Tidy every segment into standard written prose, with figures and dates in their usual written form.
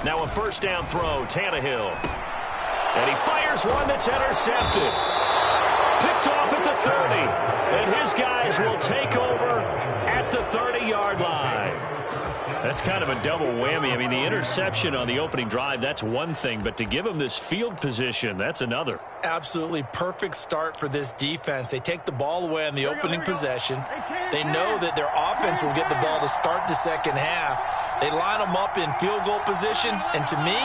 Now a first down throw, Tannehill. And he fires one that's intercepted. Picked off at the 30. And his guys will take over at the 30-yard line. That's kind of a double whammy. I mean, the interception on the opening drive, that's one thing. But to give him this field position, that's another. Absolutely perfect start for this defense. They take the ball away on the opening possession. They know that their offense will get the ball to start the second half. They line them up in field goal position. And to me,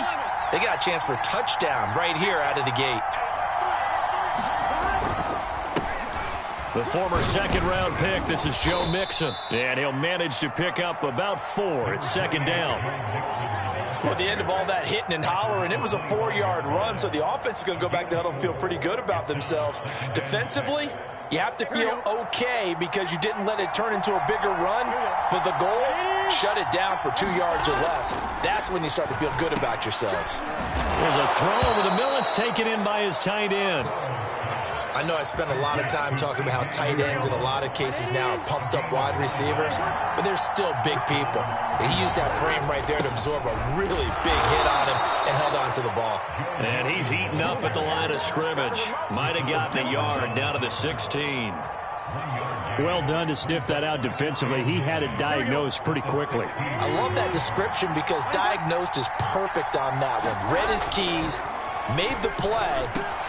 they got a chance for a touchdown right here out of the gate. The former second-round pick, this is Joe Mixon. And he'll manage to pick up about 4. It's second down. Well, at the end of all that hitting and hollering, it was a 4-yard run, so the offense is going to go back to huddle and feel pretty good about themselves. Defensively, you have to feel okay because you didn't let it turn into a bigger run, but the goal, shut it down for 2 yards or less. That's when you start to feel good about yourselves. There's a throw over the middle. It's taken in by his tight end. I know I spent a lot of time talking about how tight ends in a lot of cases now are pumped up wide receivers, but they're still big people. And he used that frame right there to absorb a really big hit on him and held on to the ball. And he's eaten up at the line of scrimmage. Might have gotten a yard down to the 16. Well done to sniff that out defensively. He had it diagnosed pretty quickly. I love that description because diagnosed is perfect on that one. Read his keys, made the play,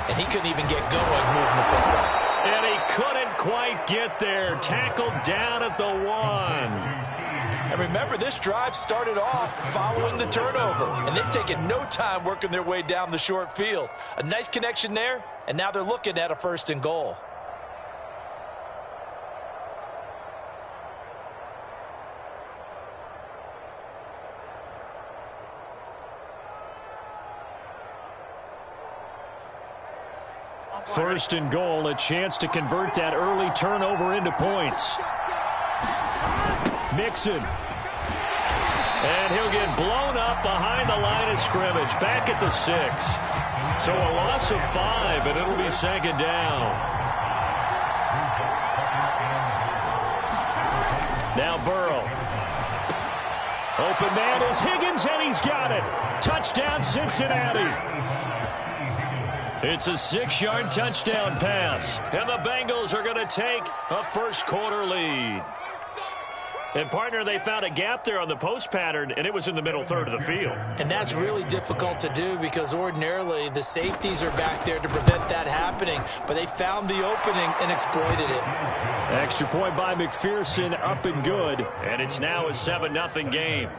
and he couldn't even get going moving the football. And he couldn't quite get there. Tackled down at the 1. And remember, this drive started off following the turnover, and they've taken no time working their way down the short field. A nice connection there, and now they're looking at a 1st and goal. First and goal, a chance to convert that early turnover into points. Mixon. And he'll get blown up behind the line of scrimmage, back at the 6. So a loss of 5, and it'll be second down. Now Burrow. Open man is Higgins, and he's got it. Touchdown, Cincinnati. It's a 6-yard touchdown pass. And the Bengals are going to take a first-quarter lead. And, partner, they found a gap there on the post pattern, and it was in the middle third of the field. And that's really difficult to do because ordinarily the safeties are back there to prevent that happening. But they found the opening and exploited it. Extra point by McPherson, up and good. And it's now a 7-0 game.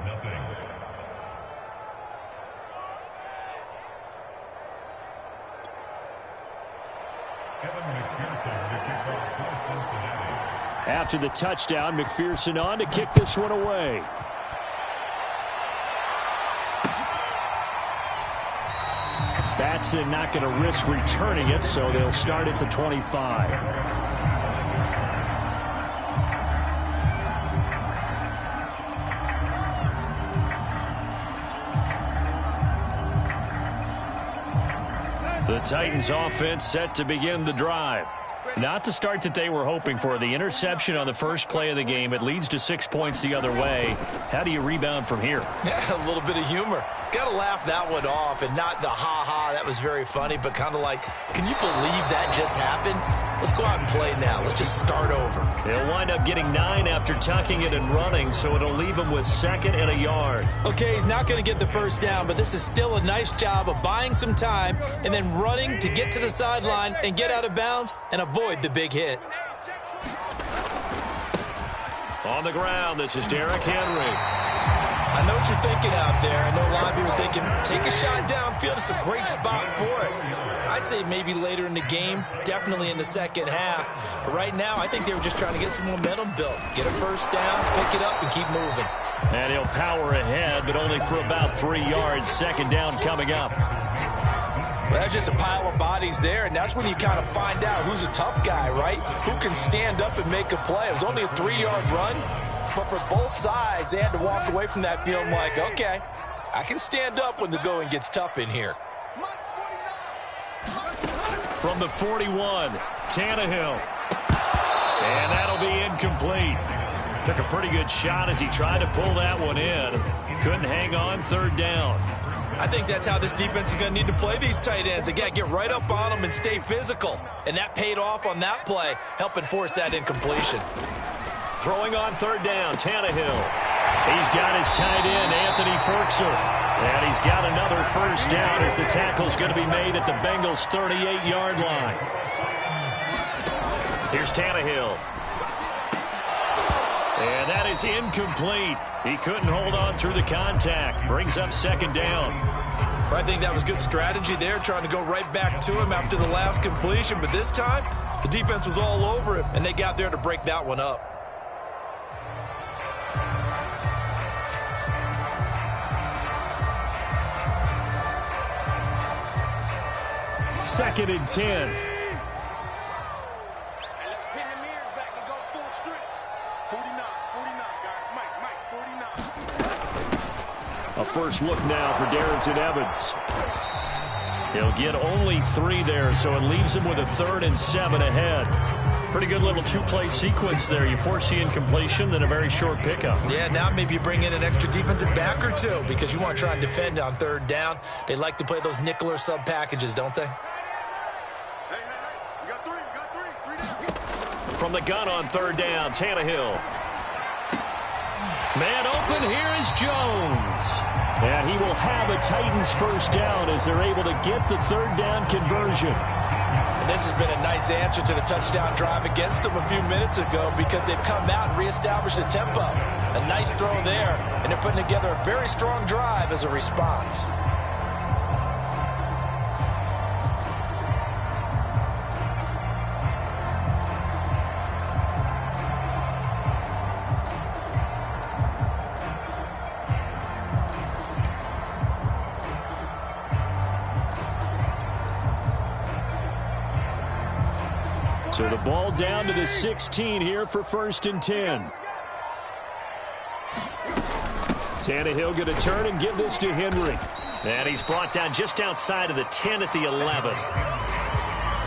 After the touchdown, McPherson on to kick this one away. Batson not going to risk returning it, so they'll start at the 25. The Titans offense set to begin the drive. Not the start that they were hoping for. The interception on the first play of the game. It leads to 6 points the other way. How do you rebound from here? Yeah, a little bit of humor. Got to laugh that one off and not the ha-ha. That was very funny, but kind of like, can you believe that just happened? Let's go out and play now. Let's just start over. He'll wind up getting 9 after tucking it and running, so it'll leave him with 2nd and a yard. Okay, he's not going to get the first down, but this is still a nice job of buying some time and then running to get to the sideline and get out of bounds and avoid the big hit. On the ground, this is Derrick Henry. I know what you're thinking out there. I know a lot of you are thinking, take a shot downfield. It's a great spot for it. I'd say maybe later in the game, definitely in the second half. But right now, I think they were just trying to get some momentum built. Get a first down, pick it up, and keep moving. And he'll power ahead, but only for about 3 yards. Second down coming up. Well, that's just a pile of bodies there, and that's when you kind of find out who's a tough guy, right? Who can stand up and make a play. It was only a 3-yard run, but for both sides, they had to walk away from that feeling like, okay, I can stand up when the going gets tough in here. From the 41, Tannehill. And that'll be incomplete. Took a pretty good shot as he tried to pull that one in. Couldn't hang on, third down. I think that's how this defense is going to need to play these tight ends. Again, get right up on them and stay physical. And that paid off on that play, helping force that incompletion. Throwing on third down, Tannehill. He's got his tight end, Anthony Ferkser. And he's got another first down as the tackle's going to be made at the Bengals' 38-yard line. Here's Tannehill. And that is incomplete. He couldn't hold on through the contact. Brings up second down. I think that was good strategy there, trying to go right back to him after the last completion. But this time, the defense was all over him, and they got there to break that one up. Second and 10. A first look now for Darrington Evans. He'll get only 3 there, so it leaves him with a 3rd and 7 ahead. Pretty good little two-play sequence there. You force the incompletion, then a very short pickup. Yeah, now maybe you bring in an extra defensive back or two because you want to try and defend on third down. They like to play those nickel or sub packages, don't they? From the gun on third down, Tannehill. Man open, here is Jones. And he will have a Titans first down as they're able to get the third down conversion. And this has been a nice answer to the touchdown drive against them a few minutes ago because they've come out and reestablished the tempo. A nice throw there, and they're putting together a very strong drive as a response. So the ball down to the 16 here for first and 10. Tannehill going to turn and give this to Henry. And he's brought down just outside of the 10 at the 11.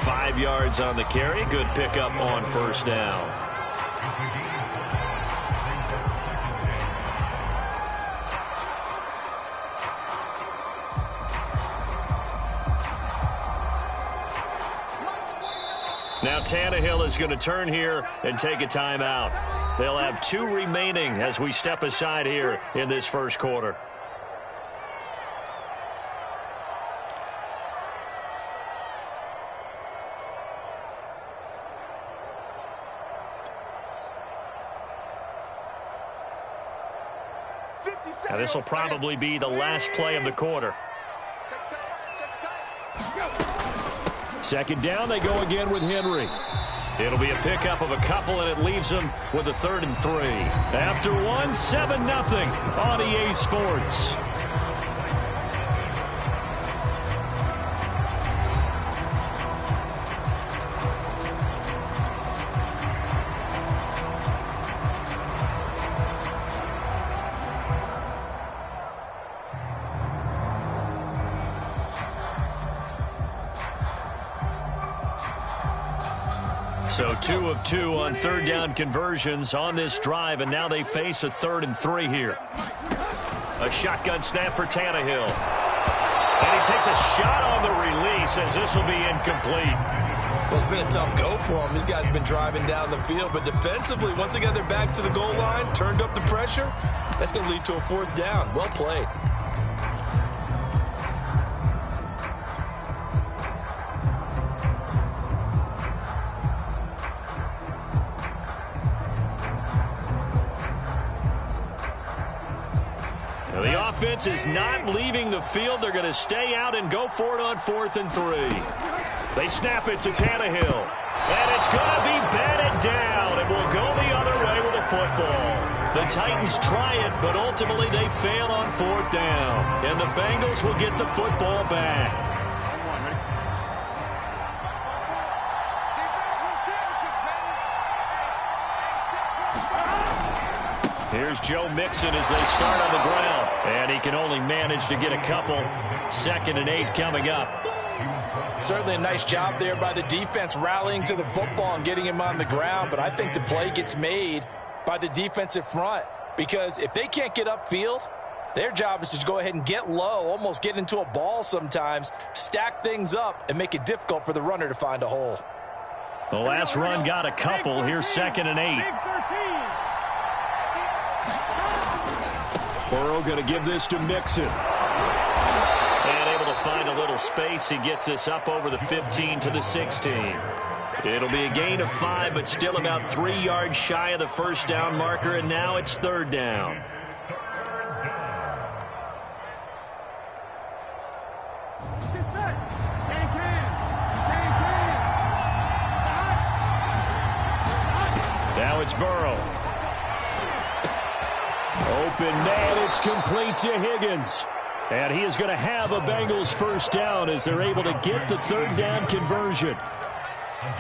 5 yards on the carry. Good pickup on first down. Now Tannehill is going to turn here and take a timeout. They'll have 2 remaining as we step aside here in this first quarter. Now this will probably be the last play of the quarter. Second down, they go again with Henry. It'll be a pickup of a couple, and it leaves them with a 3rd and 3. After one, 7-0 on EA Sports. So 2 of 2 on third down conversions on this drive, and now they face a 3rd and 3 here. A shotgun snap for Tannehill. And he takes a shot on the release as this will be incomplete. Well, it's been a tough go for them. These guys have been driving down the field, but defensively, once they got their backs to the goal line, turned up the pressure, that's going to lead to a 4th down. Well played. The offense is not leaving the field. They're going to stay out and go for it on 4th and 3. They snap it to Tannehill. And it's going to be batted down. It will go the other way with the football. The Titans try it, but ultimately they fail on 4th down. And the Bengals will get the football back. Here's Joe Mixon as they start on the ground. And he can only manage to get a couple. 2nd and 8 coming up. Certainly a nice job there by the defense rallying to the football and getting him on the ground. But I think the play gets made by the defensive front, because if they can't get upfield, their job is to go ahead and get low, almost get into a ball sometimes, stack things up, and make it difficult for the runner to find a hole. The last run got a couple. Here's 2nd and 8. Burrow going to give this to Mixon. And able to find a little space. He gets this up over the 15 to the 16. It'll be a gain of 5, but still about 3 yards shy of the first down marker, and now it's 3rd down. Now it's Burrow. Open man, it's complete to Higgins. And he is going to have a Bengals first down as they're able to get the 3rd down conversion.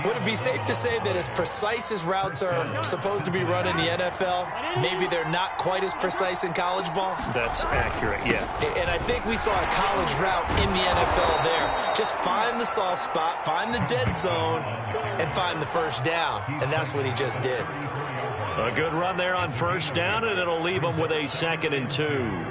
Would it be safe to say that as precise as routes are supposed to be run in the NFL, maybe they're not quite as precise in college ball? That's accurate, yeah. And I think we saw a college route in the NFL there. Just find the soft spot, find the dead zone, and find the first down. And that's what he just did. A good run there on first down, and it'll leave them with a 2nd and 2.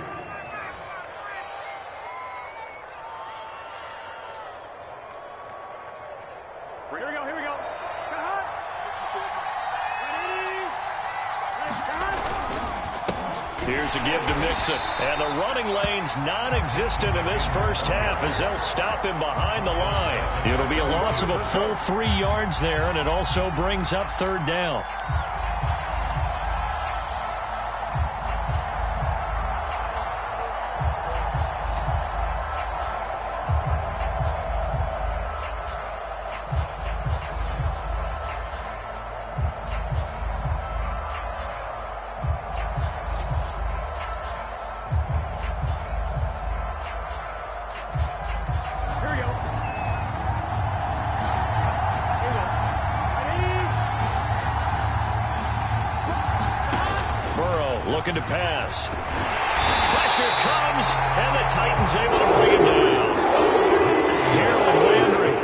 Here's a give to Mixon. And the running lane's non-existent in this first half as they'll stop him behind the line. It'll be a loss of a full 3 yards there, and it also brings up 3rd down. Looking to pass. Pressure comes, and the Titans able to bring him down. Harold Landry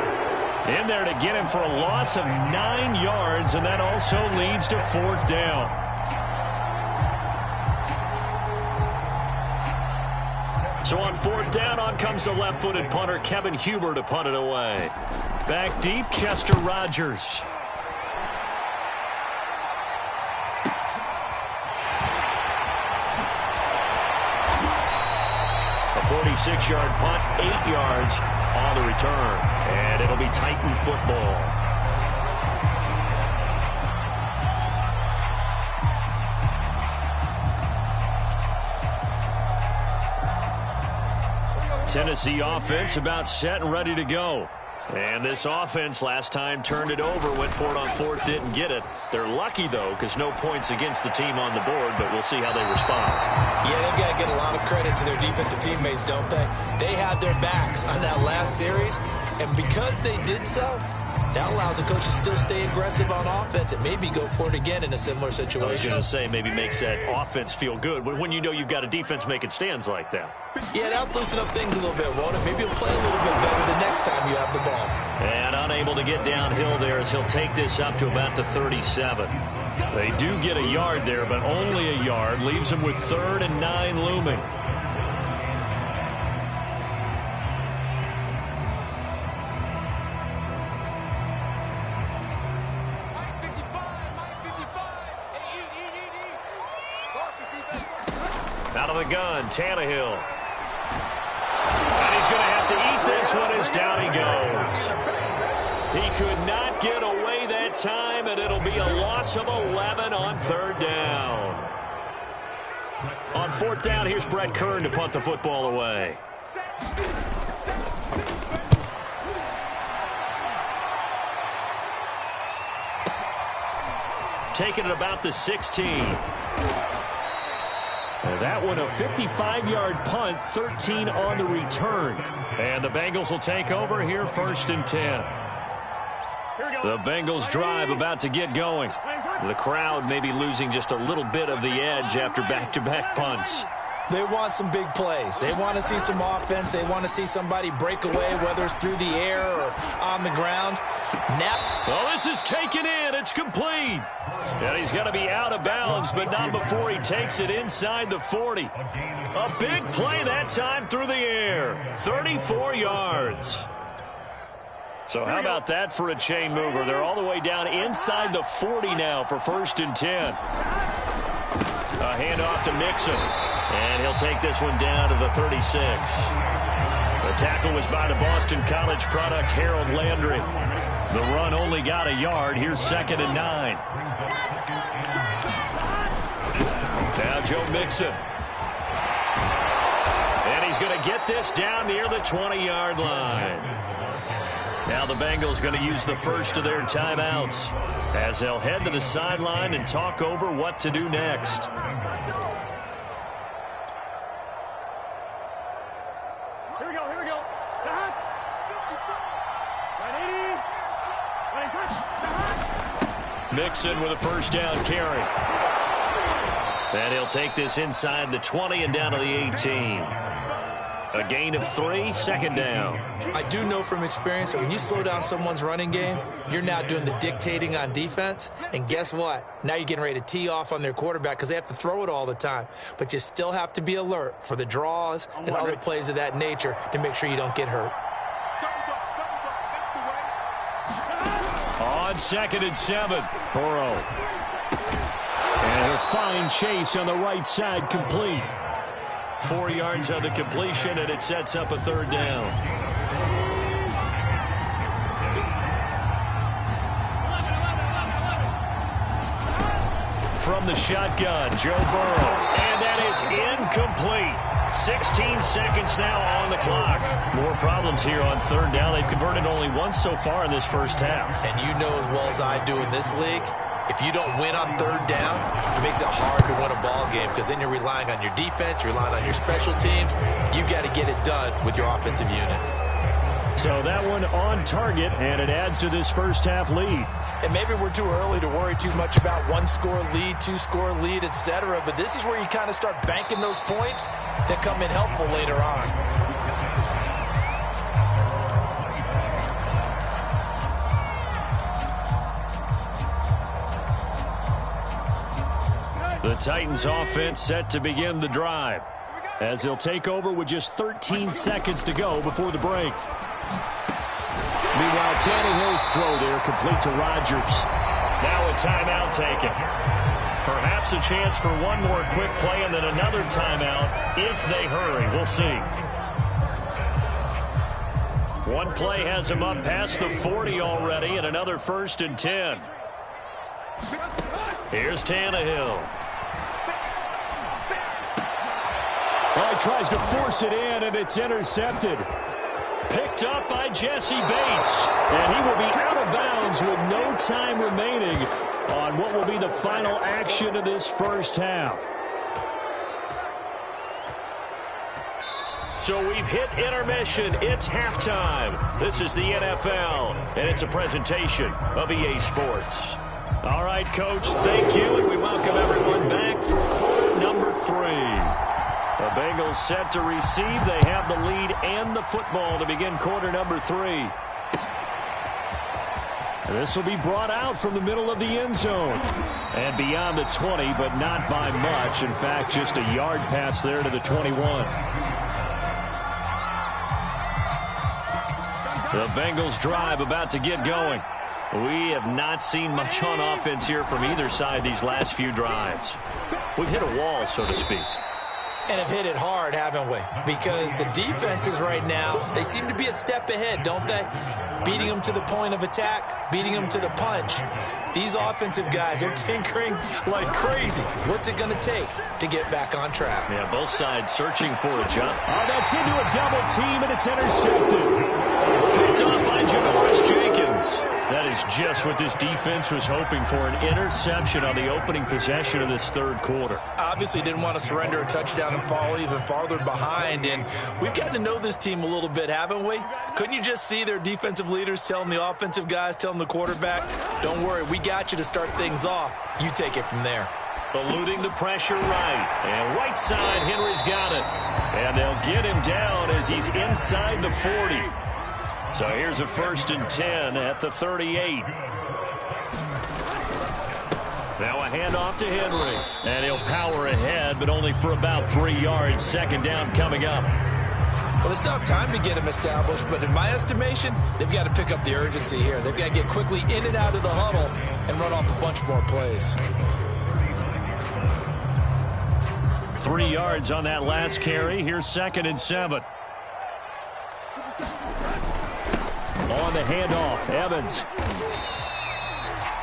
in there to get him for a loss of 9 yards, and that also leads to 4th down. So on 4th down, on comes the left-footed punter, Kevin Huber, to punt it away. Back deep, Chester Rogers. A 46-yard punt, 8 yards on the return. And it'll be Titan football. Tennessee offense about set and ready to go. And this offense last time turned it over, went for it on 4th, didn't get it. They're lucky, though, because no points against the team on the board, but we'll see how they respond. Yeah, they've got to get a lot of credit to their defensive teammates, don't they? They had their backs on that last series, and because they did so, that allows the coach to still stay aggressive on offense and maybe go for it again in a similar situation. I was going to say maybe makes that offense feel good when you know you've got a defense making stands like that. Yeah, that'll loosen up things a little bit, won't it? Maybe he'll play a little bit better the next time you have the ball. And unable to get downhill there as he'll take this up to about the 37. They do get a yard there, but only a yard. Leaves him with 3rd and 9 looming. Out of the gun, Tannehill. And he's going to have to eat this one as down he goes. He could not get away that time, and it'll be a loss of 11 on 3rd down. On 4th down, here's Brett Kern to punt the football away. Taking it about the 16. That one a 55-yard punt, 13 on the return. And the Bengals will take over here 1st and 10. The Bengals drive about to get going. The crowd may be losing just a little bit of the edge after back-to-back punts. They want some big plays. They want to see some offense. They want to see somebody break away, whether it's through the air or on the ground. Well, this is taken in. It's complete. And he's going to be out of bounds, but not before he takes it inside the 40. A big play that time through the air. 34 yards. So how about that for a chain mover? They're all the way down inside the 40 now for 1st and 10. A handoff to Mixon. And he'll take this one down to the 36. The tackle was by the Boston College product, Harold Landry. The run only got a yard. Here's 2nd and 9. Now Joe Mixon. And he's going to get this down near the 20-yard line. Now the Bengals going to use the first of their timeouts as they'll head to the sideline and talk over what to do next. Here we go. Mixon with a first down carry. And he'll take this inside the 20 and down to the 18. A gain of 3, 2nd down. I do know from experience that when you slow down someone's running game, you're now doing the dictating on defense. And guess what? Now you're getting ready to tee off on their quarterback because they have to throw it all the time. But you still have to be alert for the draws and other plays of that nature to make sure you don't get hurt. On 2nd and 7, Burrow. And a fine chase on the right side, complete. 4 yards on the completion, and it sets up a 3rd down. From the shotgun, Joe Burrow. And that is incomplete. 16 seconds now on the clock. More problems here on 3rd down. They've converted only once so far in this first half. And you know as well as I do in this league, if you don't win on 3rd down, it makes it hard to win a ball game because then you're relying on your defense, you're relying on your special teams. You've got to get it done with your offensive unit. So that one on target, and it adds to this first half lead. And maybe we're too early to worry too much about 1-score lead, 2-score lead, etc. But this is where you kind of start banking those points that come in helpful later on. The Titans offense set to begin the drive as they'll take over with just 13 seconds to go before the break. Meanwhile, Tannehill's throw there complete to Rodgers. Now a timeout taken. Perhaps a chance for one more quick play and then another timeout if they hurry. We'll see. One play has him up past the 40 already and another 1st and 10. Here's Tannehill. Well, he tries to force it in, and it's intercepted. Picked up by Jesse Bates. And he will be out of bounds with no time remaining on what will be the final action of this first half. So we've hit intermission. It's halftime. This is the NFL, and it's a presentation of EA Sports. All right, Coach, thank you, and we welcome everyone back for quarter number 3. The Bengals set to receive. They have the lead and the football to begin quarter number 3. This will be brought out from the middle of the end zone. And beyond the 20, but not by much. In fact, just a yard pass there to the 21. The Bengals drive about to get going. We have not seen much on offense here from either side these last few drives. We've hit a wall, so to speak. And have hit it hard, haven't we? Because the defenses right now, they seem to be a step ahead, don't they? Beating them to the point of attack, beating them to the punch. These offensive guys are tinkering like crazy. What's it going to take to get back on track? Yeah, both sides searching for a jump. Oh, that's into a double team, and it's intercepted. Picked off by Janoris Jenkins. That is just what this defense was hoping for, an interception on the opening possession of this 3rd quarter. Obviously didn't want to surrender a touchdown and fall even farther behind, and we've gotten to know this team a little bit, haven't we? Couldn't you just see their defensive leaders telling the offensive guys, telling the quarterback, don't worry, we got you to start things off. You take it from there. Eluding the pressure right. And right side, Henry's got it. And they'll get him down as he's inside the 40. So here's a 1st and 10 at the 38. Now a handoff to Henry. And he'll power ahead, but only for about 3 yards. 2nd down coming up. Well, they still have time to get him established, but in my estimation, they've got to pick up the urgency here. They've got to get quickly in and out of the huddle and run off a bunch more plays. 3 yards on that last carry. Here's 2nd and 7. On the handoff, Evans.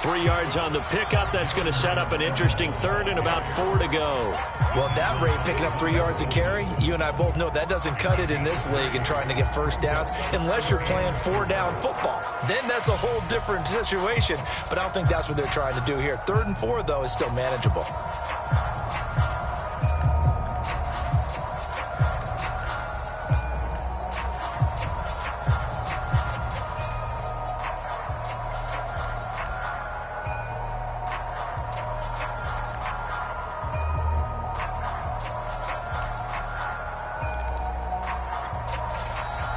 3 yards on the pickup. That's going to set up an interesting 3rd and about 4 to go. Well, at that rate, picking up 3 yards a carry, you and I both know that doesn't cut it in this league and trying to get 1st downs unless you're playing 4-down football. Then that's a whole different situation, but I don't think that's what they're trying to do here. 3rd and 4, though, is still manageable.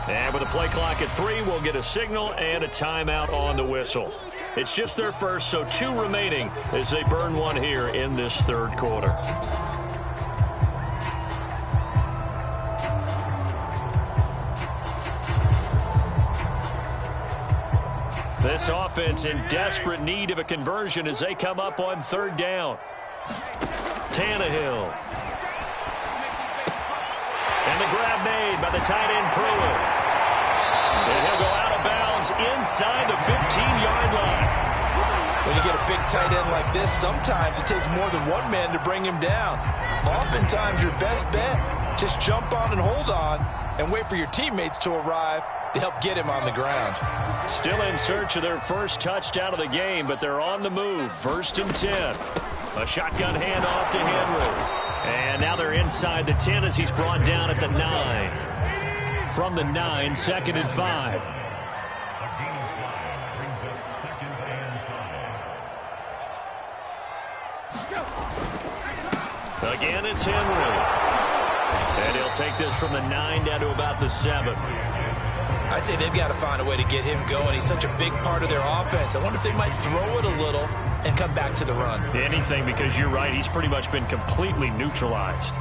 And with a play clock at 3, we'll get a signal and a timeout on the whistle. It's just their first, so 2 remaining as they burn one here in this 3rd quarter. This offense in desperate need of a conversion as they come up on 3rd down. Tannehill. And the grab made by the tight end Pruitt. And he'll go out of bounds inside the 15-yard line. When you get a big tight end like this, sometimes it takes more than one man to bring him down. Oftentimes, your best bet, just jump on and hold on and wait for your teammates to arrive to help get him on the ground. Still in search of their first touchdown of the game, but they're on the move. 1st and 10. A shotgun handoff to Henry. And now they're inside the 10 as he's brought down at the 9. From the 9, 2nd and 5. Again, it's Henry. And he'll take this from the 9 down to about the 7. I'd say they've got to find a way to get him going. He's such a big part of their offense. I wonder if they might throw it a little and come back to the run. Anything, because you're right. He's pretty much been completely neutralized.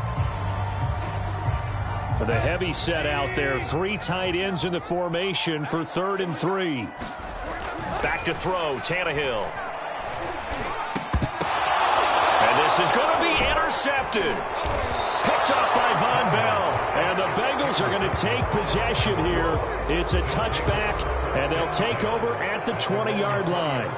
For the heavy set out there, 3 tight ends in the formation for 3rd and 3. Back to throw, Tannehill. And this is going to be intercepted. Picked off by Von Bell. And the Bengals are going to take possession here. It's a touchback, and they'll take over at the 20-yard line.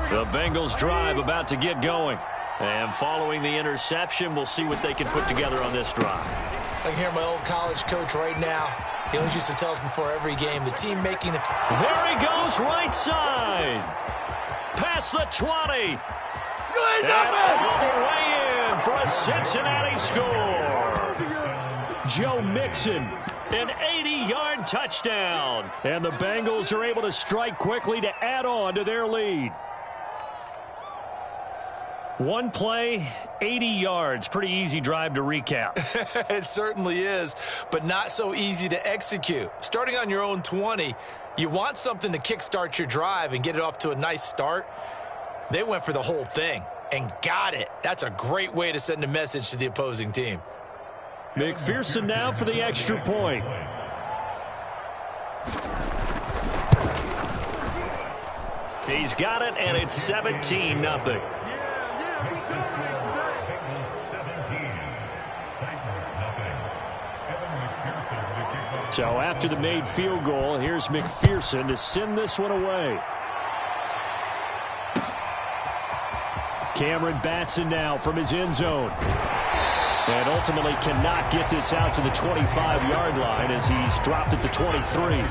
The Bengals drive about to get going. And following the interception, we'll see what they can put together on this drive. I can hear my old college coach right now. He always used to tell us before every game, the team making it. There he goes, right side. Past the 20. And all the way in for a Cincinnati score. Joe Mixon, an 80-yard touchdown. And the Bengals are able to strike quickly to add on to their lead. One play, 80 yards. Pretty easy drive to recap. It certainly is, but not so easy to execute. Starting on your own 20, you want something to kickstart your drive and get it off to a nice start. They went for the whole thing and got it. That's a great way to send a message to the opposing team. McPherson now for the extra point. He's got it, and it's 17-0. So after the made field goal, here's McPherson to send this one away. Cameron Batson now from his end zone. And ultimately cannot get this out to the 25-yard line as he's dropped at the 23.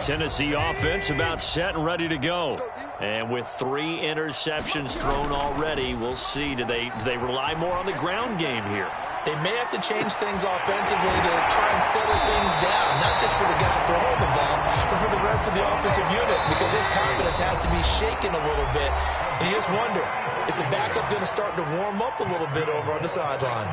Tennessee offense about set and ready to go. And with 3 interceptions thrown already, we'll see. Do they rely more on the ground game here? They may have to change things offensively to try and settle things down, not just for the guy throwing the ball, but for the rest of the offensive unit, because his confidence has to be shaken a little bit. And you just wonder, is the backup going to start to warm up a little bit over on the sideline?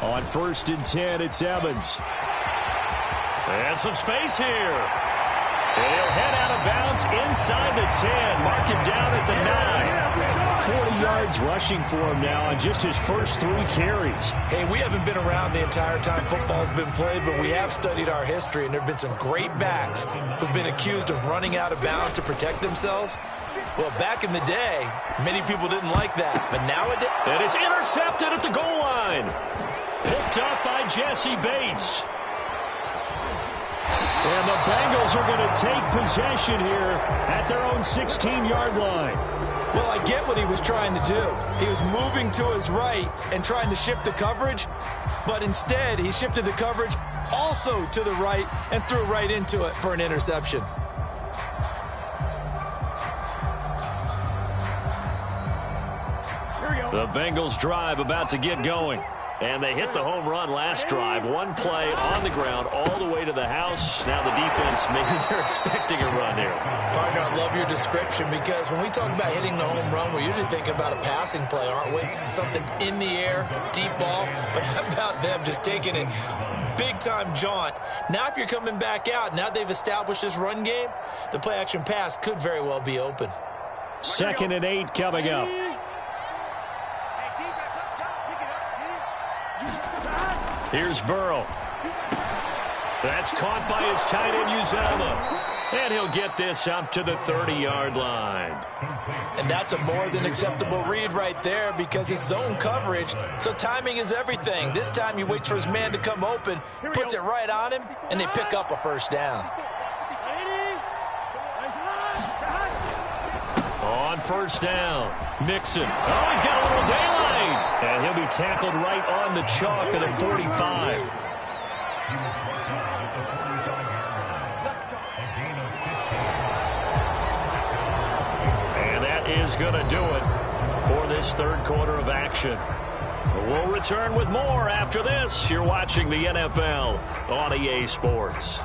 On 1st and 10, it's Evans. And some space here. And he'll head out of bounds inside the 10. Mark him down at the 9. 40 yards rushing for him now on just his first 3 carries. Hey, we haven't been around the entire time football's been played, but we have studied our history, and there have been some great backs who've been accused of running out of bounds to protect themselves. Well, back in the day, many people didn't like that, but nowadays... And it's intercepted at the goal line. Picked up by Jesse Bates. And the Bengals are going to take possession here at their own 16-yard line. Well, I get what he was trying to do. He was moving to his right and trying to shift the coverage, but instead he shifted the coverage also to the right and threw right into it for an interception. The Bengals drive about to get going. And they hit the home run last drive. One play on the ground all the way to the house. Now the defense, maybe they're expecting a run here. Partner, I love your description, because when we talk about hitting the home run, we're usually thinking about a passing play, aren't we? Something in the air, deep ball. But how about them just taking it big-time jaunt? Now if you're coming back out, now they've established this run game, the play-action pass could very well be open. 2nd and 8 coming up. Here's Burrow. That's caught by his tight end, Uzama. And he'll get this up to the 30-yard line. And that's a more than acceptable read right there, because it's zone coverage, so timing is everything. This time he waits for his man to come open, puts it right on him, and they pick up a first down. On 1st down, Mixon. Oh, he's got a little daylight. And he'll be tackled right on the chalk of the 45. And that is going to do it for this 3rd quarter of action. We'll return with more after this. You're watching the NFL on EA Sports.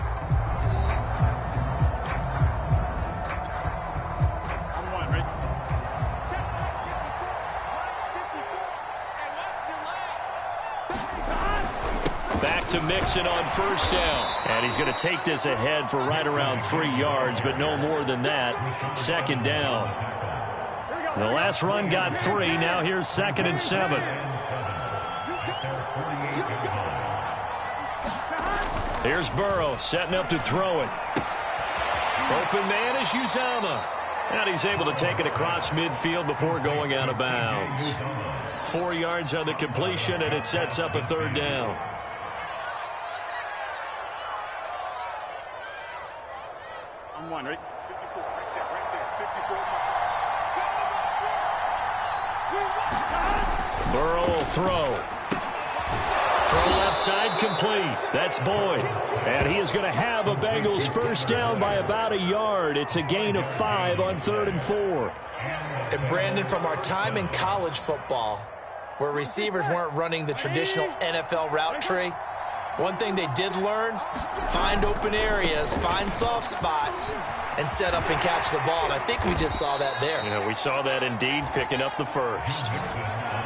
Back to Mixon on 1st down. And he's going to take this ahead for right around 3 yards, but no more than that. 2nd down. The last run got 3. Now here's 2nd and 7. Here's Burrow setting up to throw it. Open man is Uzama. And he's able to take it across midfield before going out of bounds. 4 yards on the completion, and it sets up a 3rd down. I'm one, right? 54, right there, 54. Burrow will throw. Throw left side complete. That's Boyd. And he is going to have a Bengals first down by about a yard. It's a gain of 5 on 3rd and 4. And Brandon, from our time in college football, where receivers weren't running the traditional NFL route tree, one thing they did learn, find open areas, find soft spots, and set up and catch the ball. And I think we just saw that there. Yeah, we saw that indeed, picking up the first.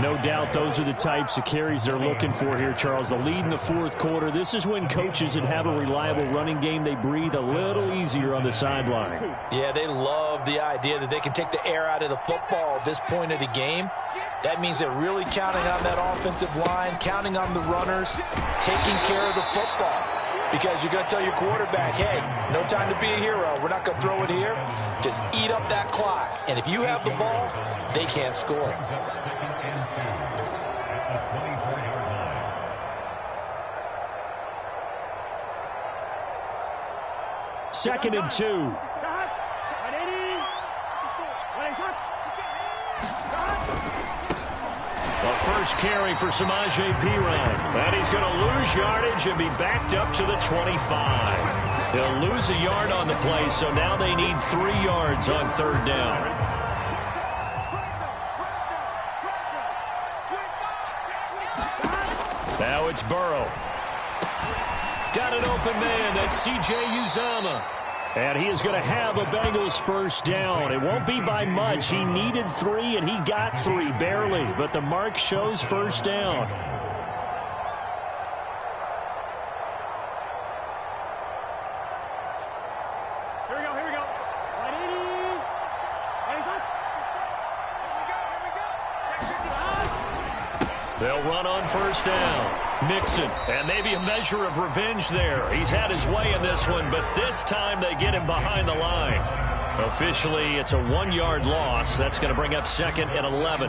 No doubt those are the types of carries they're looking for here, Charles. The lead in the 4th quarter. This is when coaches that have a reliable running game, they breathe a little easier on the sideline. Yeah, they love the idea that they can take the air out of the football at this point of the game. That means they're really counting on that offensive line, counting on the runners, taking care of the football. Because you're going to tell your quarterback, hey, no time to be a hero. We're not going to throw it here. Just eat up that clock. And if you have the ball, they can't score. 2nd and 2. The first carry for Samaje Perine. And he's going to lose yardage and be backed up to the 25. He'll lose a yard on the play, so now they need 3 yards on 3rd down. Now it's Burrow. Got an open man. That's C.J. Uzomah. And he is going to have a Bengals first down. It won't be by much. He needed 3, and he got 3, barely. But the mark shows first down. Here we go, here we go. 180. They'll run on first down. Mixon, and maybe a measure of revenge there. He's had his way in this one, but this time they get him behind the line. Officially, it's a 1-yard loss. That's going to bring up 2nd and 11.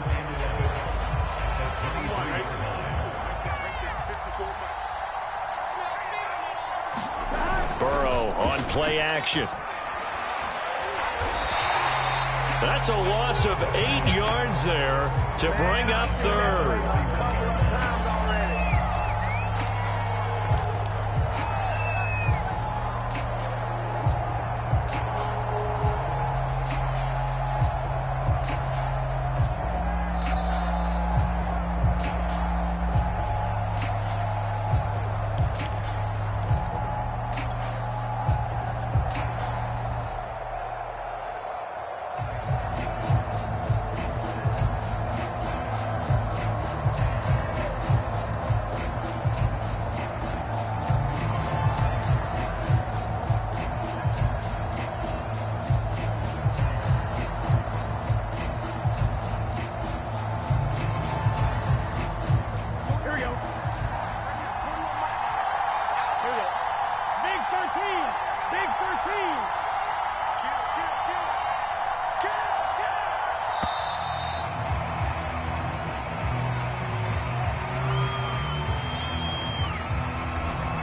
Burrow on play action. That's a loss of 8 yards there to bring up 3rd.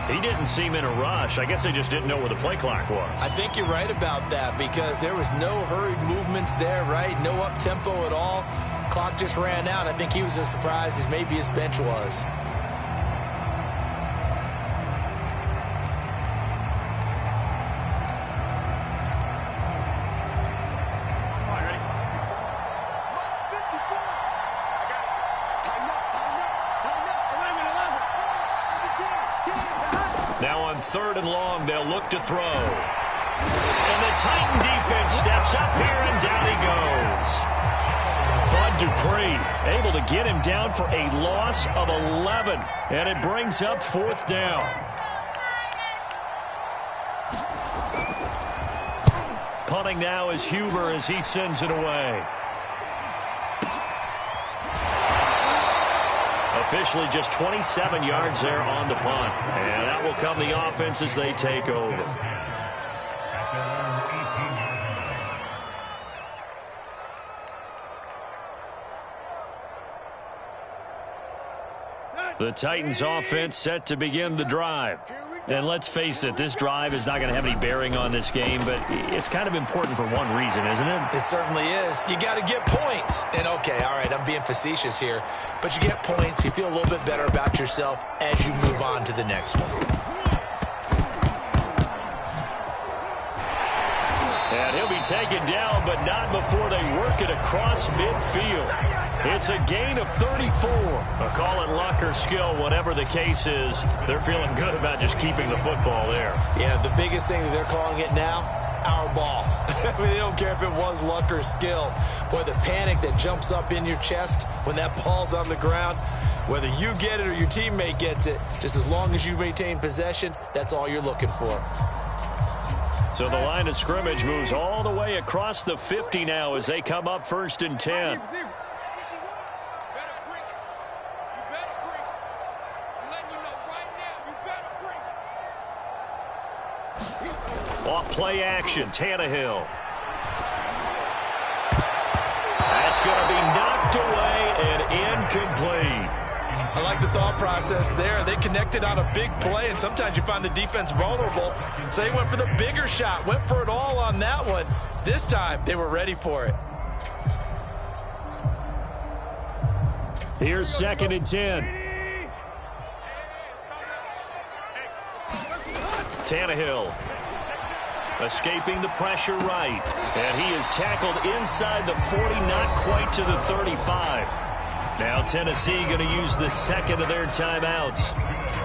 He didn't seem in a rush. I guess they just didn't know where the play clock was. I think you're right about that because there was no hurried movements there, right? No up-tempo at all. Clock just ran out. I think he was as surprised as maybe his bench was. Now on 3rd and long, they'll look to throw. And the Titan defense steps up here, and down he goes. Bud Dupree able to get him down for a loss of 11. And it brings up 4th down. Punting now is Huber as he sends it away. Officially just 27 yards there on the punt. And that will come the offense as they take over. The Titans offense set to begin the drive. And let's face it, this drive is not going to have any bearing on this game, but it's kind of important for one reason, isn't it? It certainly is. You got to get points. And, okay, all right, I'm being facetious here. But you get points, you feel a little bit better about yourself as you move on to the next one. And he'll be taken down, but not before they work it across midfield. It's a gain of 34. Call it luck or skill, whatever the case is. They're feeling good about just keeping the football there. Yeah, the biggest thing that they're calling it now, our ball. I mean, they don't care if it was luck or skill. Boy, the panic that jumps up in your chest when that ball's on the ground, whether you get it or your teammate gets it, just as long as you maintain possession, that's all you're looking for. So the line of scrimmage moves all the way across the 50 now as they come up 1st and 10. Off play action, Tannehill. That's going to be knocked away and incomplete. I like the thought process there. They connected on a big play, and sometimes you find the defense vulnerable. So they went for the bigger shot, went for it all on that one. This time, they were ready for it. Here's 2nd and 10. Tannehill escaping the pressure right. And he is tackled inside the 40, not quite to the 35. Now Tennessee going to use the second of their timeouts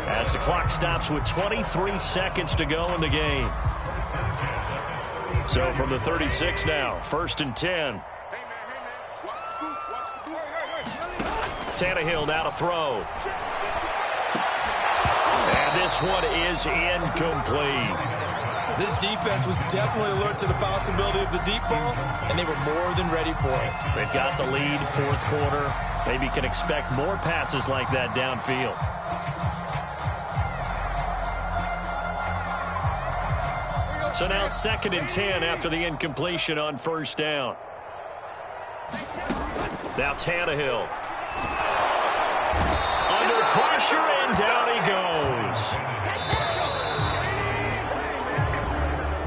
as the clock stops with 23 seconds to go in the game. So from the 36 now, 1st and 10. Tannehill now to throw. And this one is incomplete. This defense was definitely alert to the possibility of the deep ball, and they were more than ready for it. They've got the lead, 4th quarter. Maybe can expect more passes like that downfield. So now 2nd and 10 after the incompletion on 1st down. Now Tannehill. Under pressure, and down he goes.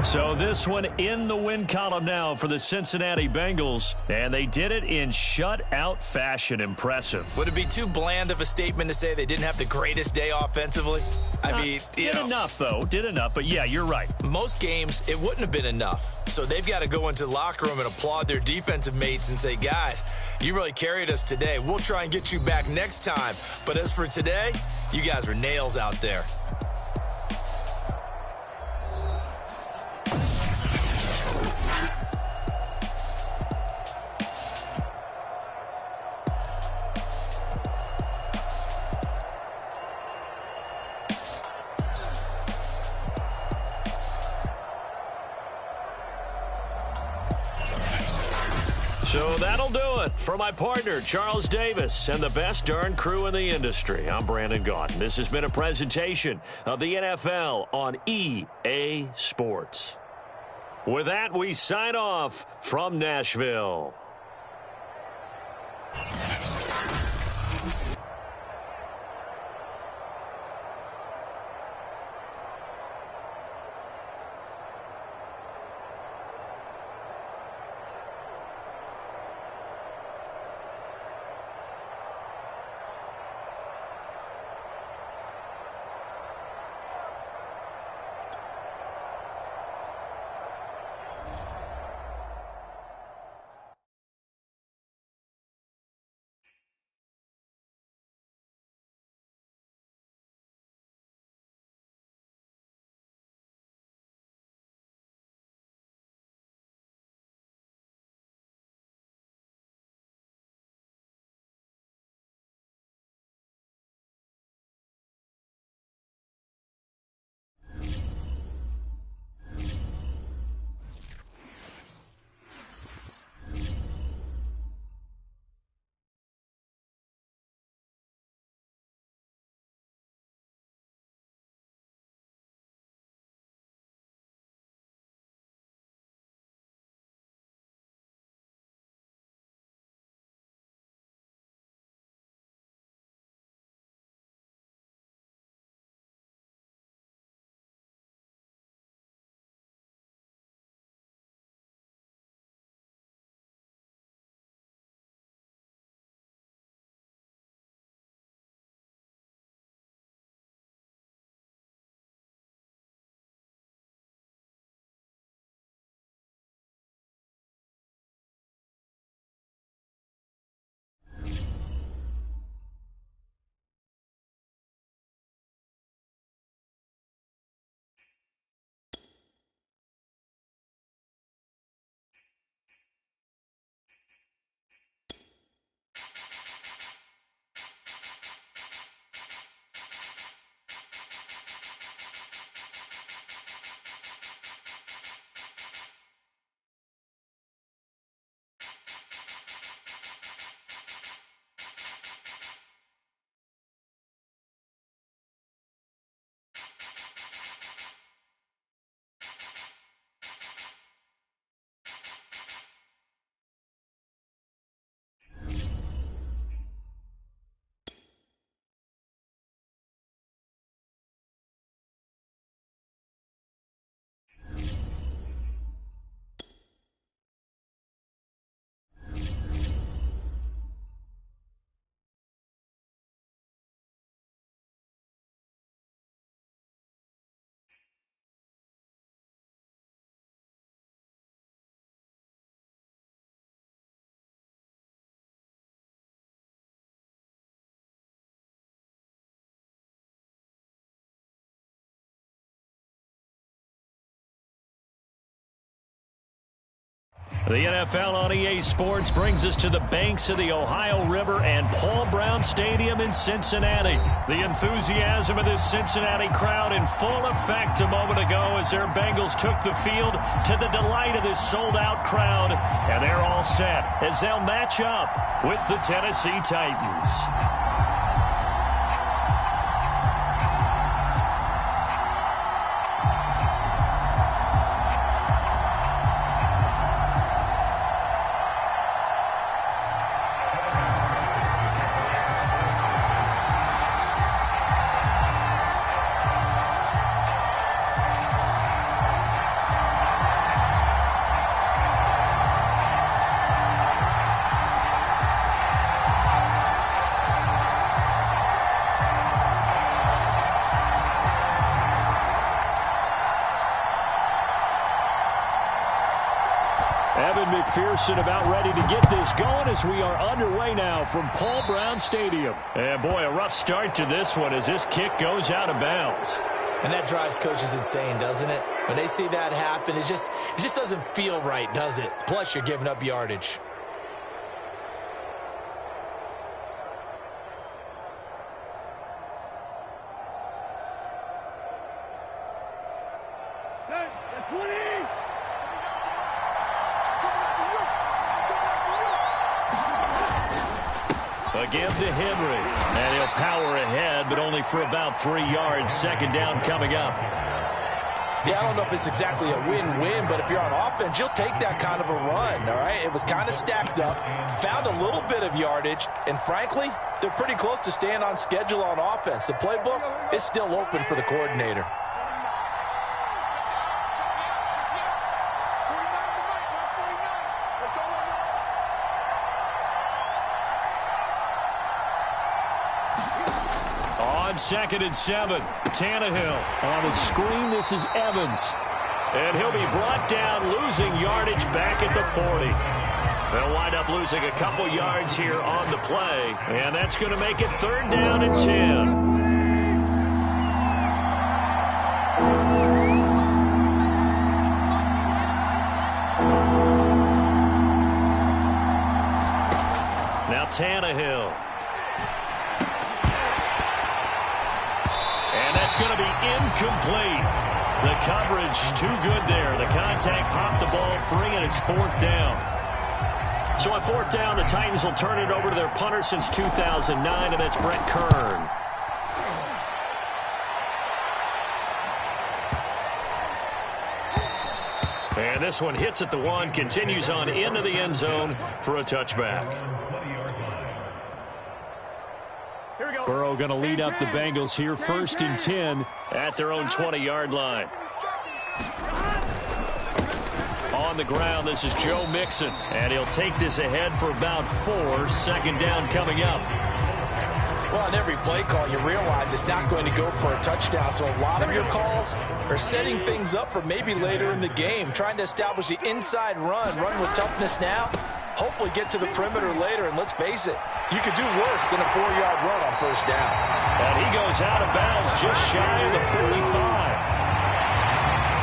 So this one in the win column now for the Cincinnati Bengals, and they did it in shutout fashion. Impressive. Would it be too bland of a statement to say they didn't have the greatest day offensively? I mean, did enough, though. Did enough, but yeah, you're right. Most games, it wouldn't have been enough. So they've got to go into the locker room and applaud their defensive mates and say, guys, you really carried us today. We'll try and get you back next time. But as for today, you guys were nails out there. So that'll do it for my partner, Charles Davis, and the best darn crew in the industry. I'm Brandon Gaudin. This has been a presentation of the NFL on EA Sports. With that, we sign off from Nashville. The NFL on EA Sports brings us to the banks of the Ohio River and Paul Brown Stadium in Cincinnati. The enthusiasm of this Cincinnati crowd in full effect a moment ago as their Bengals took the field to the delight of this sold-out crowd. And they're all set as they'll match up with the Tennessee Titans. McPherson about ready to get this going as we are underway now from Paul Brown Stadium. And boy, a rough start to this one as this kick goes out of bounds. And that drives coaches insane, doesn't it? When they see that happen, it just doesn't feel right, does it? Plus, you're giving up yardage. Give to Henry, and he'll power ahead, but only for about 3 yards. Second down coming up. Yeah, I don't know if it's exactly a win-win, but if you're on offense, you'll take that kind of a run, all right? It was kind of stacked up, found a little bit of yardage, and frankly, they're pretty close to staying on schedule on offense. The playbook is still open for the coordinator. Second and 7. Tannehill. On the screen, this is Evans. And he'll be brought down, losing yardage back at the 40. They'll wind up losing a couple yards here on the play. And that's going to make it 3rd down and 10. Now Tannehill. It's going to be incomplete. The coverage too good there. The contact popped the ball free, and it's 4th down. So on 4th down, the Titans will turn it over to their punter since 2009, and that's Brett Kern. And this one hits at the 1, continues on into the end zone for a touchback. Burrow going to lead up the Bengals here, 1st and 10 at their own 20-yard line. On the ground, this is Joe Mixon, and he'll take this ahead for about 4. Second down coming up. Well, on every play call, you realize it's not going to go for a touchdown, so a lot of your calls are setting things up for maybe later in the game, trying to establish the inside run with toughness now, hopefully get to the perimeter later, and let's face it, you could do worse than a 4-yard run on 1st down. And he goes out of bounds just shy of the 45.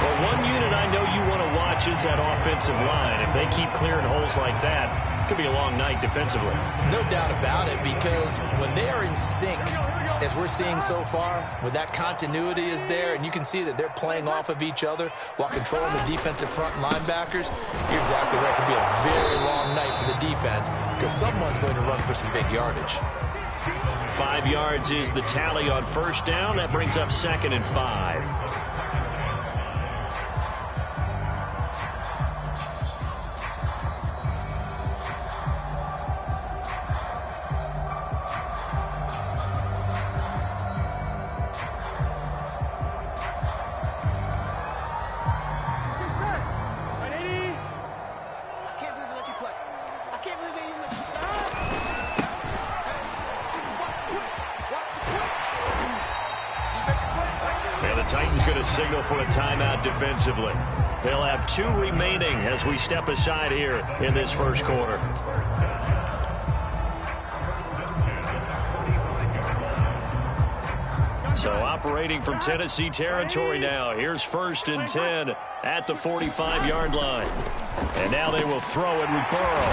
Well, one unit I know you want to watch is that offensive line. If they keep clearing holes like that, it could be a long night defensively. No doubt about it, because when they are in sync, as we're seeing so far, when that continuity is there, and you can see that they're playing off of each other while controlling the defensive front linebackers, you're exactly right. It could be a very long night for the defense because someone's going to run for some big yardage. 5 yards is the tally on 1st down. That brings up 2nd and 5. Signal for a timeout defensively. They'll have 2 remaining as we step aside here in this 1st quarter. So operating from Tennessee territory now. Here's 1st and 10 at the 45-yard line. And now they will throw it with Burrow.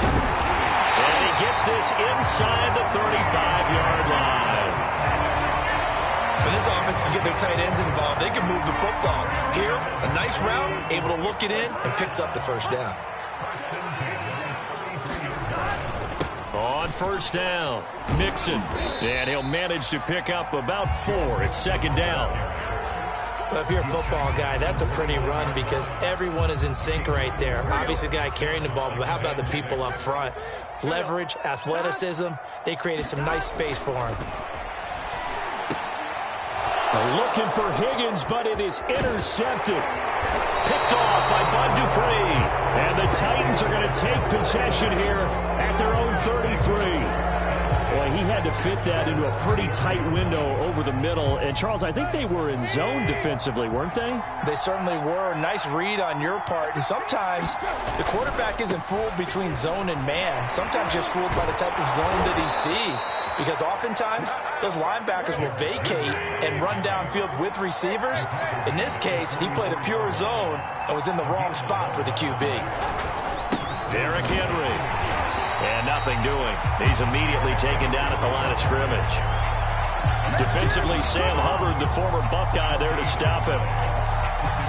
And he gets this inside the 35-yard line. When this offense can get their tight ends involved, they can move the football. Here, a nice route, able to look it in, and picks up the first down. On first down, Mixon. And he'll manage to pick up about 4. It's second down. Well, if you're a football guy, that's a pretty run because everyone is in sync right there. Obviously, the guy carrying the ball, but how about the people up front? Leverage, athleticism, they created some nice space for him. Looking for Higgins, but it is intercepted. Picked off by Bud Dupree. And the Titans are going to take possession here at their own 33. Boy, he had to fit that into a pretty tight window over the middle. And, Charles, I think they were in zone defensively, weren't they? They certainly were. Nice read on your part. And sometimes the quarterback isn't fooled between zone and man. Sometimes just fooled by the type of zone that he sees. Because oftentimes, those linebackers will vacate and run downfield with receivers. In this case, he played a pure zone and was in the wrong spot for the QB. Derrick Henry. And nothing doing. He's immediately taken down at the line of scrimmage. Defensively, Sam Hubbard, the former Buckeye, there to stop him.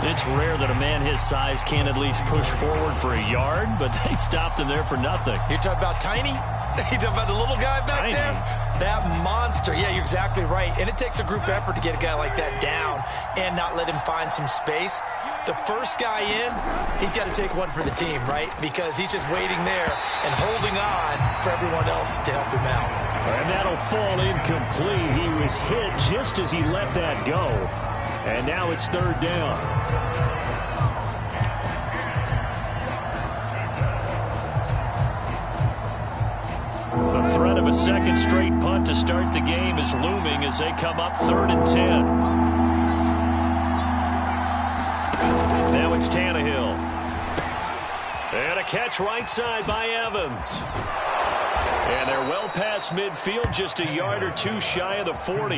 It's rare that a man his size can at least push forward for a yard, but they stopped him there for nothing. You're talking about Tiny? You talking about the little guy back there? That monster. Yeah, you're exactly right. And it takes a group effort to get a guy like that down and not let him find some space. The first guy in, he's got to take one for the team, right? Because he's just waiting there and holding on for everyone else to help him out. And that'll fall incomplete. He was hit just as he let that go. And now it's third down. The threat of a second straight punt to start the game is looming as they come up 3rd and 10. Now it's Tannehill. And a catch right side by Evans. And they're well past midfield, just a yard or two shy of the 40.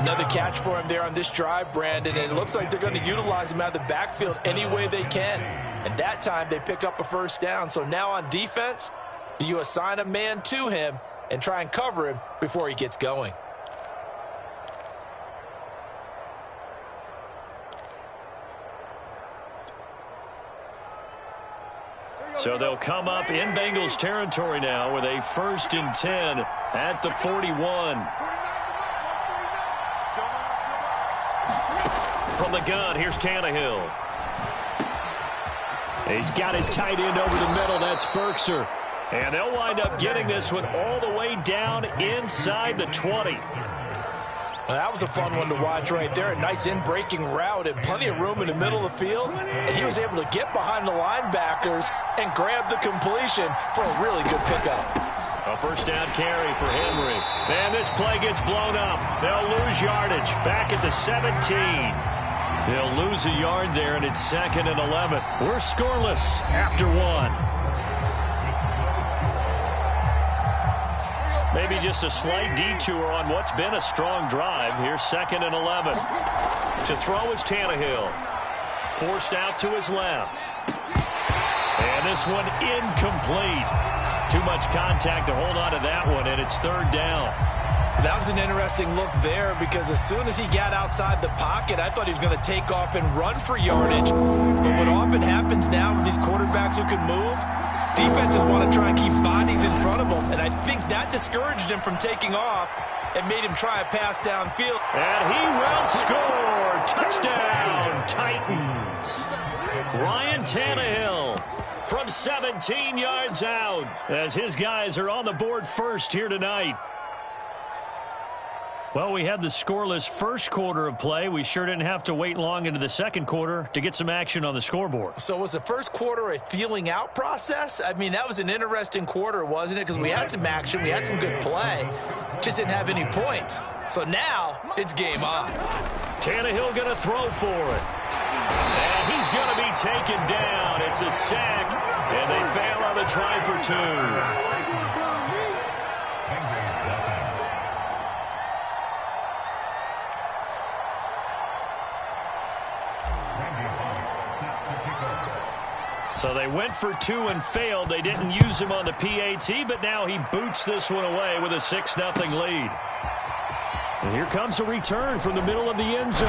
Another catch for him there on this drive, Brandon, and it looks like they're going to utilize him out of the backfield any way they can. And that time they pick up a first down. So now on defense, do you assign a man to him and try and cover him before he gets going? So they'll come up in Bengals territory now with a 1st and 10 at the 41. From the gun, here's Tannehill. He's got his tight end over the middle. That's Ferkser. And they'll wind up getting this one all the way down inside the 20. Well, that was a fun one to watch right there. A nice in-breaking route and plenty of room in the middle of the field. And he was able to get behind the linebackers and grab the completion for a really good pickup. A first down carry for Henry. And this play gets blown up. They'll lose yardage. Back at the 17. They'll lose a yard there, and it's 2nd and 11. We're scoreless after 1. Maybe just a slight detour on what's been a strong drive. Here's 2nd and 11. To throw is Tannehill. Forced out to his left. And this one incomplete. Too much contact to hold on to that one, and it's 3rd down. That was an interesting look there because as soon as he got outside the pocket, I thought he was going to take off and run for yardage. But what often happens now with these quarterbacks who can move, defenses want to try and keep bodies in front of them, and I think that discouraged him from taking off and made him try a pass downfield. And he will score. Touchdown, Titans. Ryan Tannehill from 17 yards out as his guys are on the board first here tonight. Well, we had the scoreless first quarter of play. We sure didn't have to wait long into the second quarter to get some action on the scoreboard. So was the first quarter a feeling out process? I mean, that was an interesting quarter, wasn't it? Because we had some action, we had some good play, just didn't have any points. So now it's game on. Tannehill going to throw for it. And he's going to be taken down. It's a sack, and they fail on the try for 2. So they went for 2 and failed. They didn't use him on the PAT, but now he boots this one away with a 6-0 lead. And here comes a return from the middle of the end zone.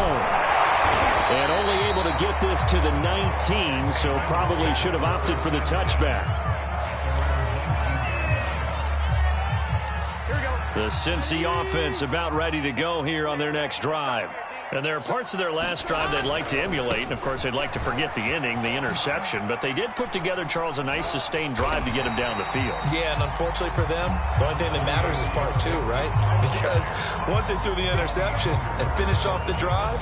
And only able to get this to the 19, so probably should have opted for the touchback. The Cincy offense about ready to go here on their next drive. And there are parts of their last drive they'd like to emulate. And, of course, they'd like to forget the inning, the interception. But they did put together, Charles, a nice sustained drive to get him down the field. Yeah, and unfortunately for them, the only thing that matters is part 2, right? Because once they threw the interception and finished off the drive,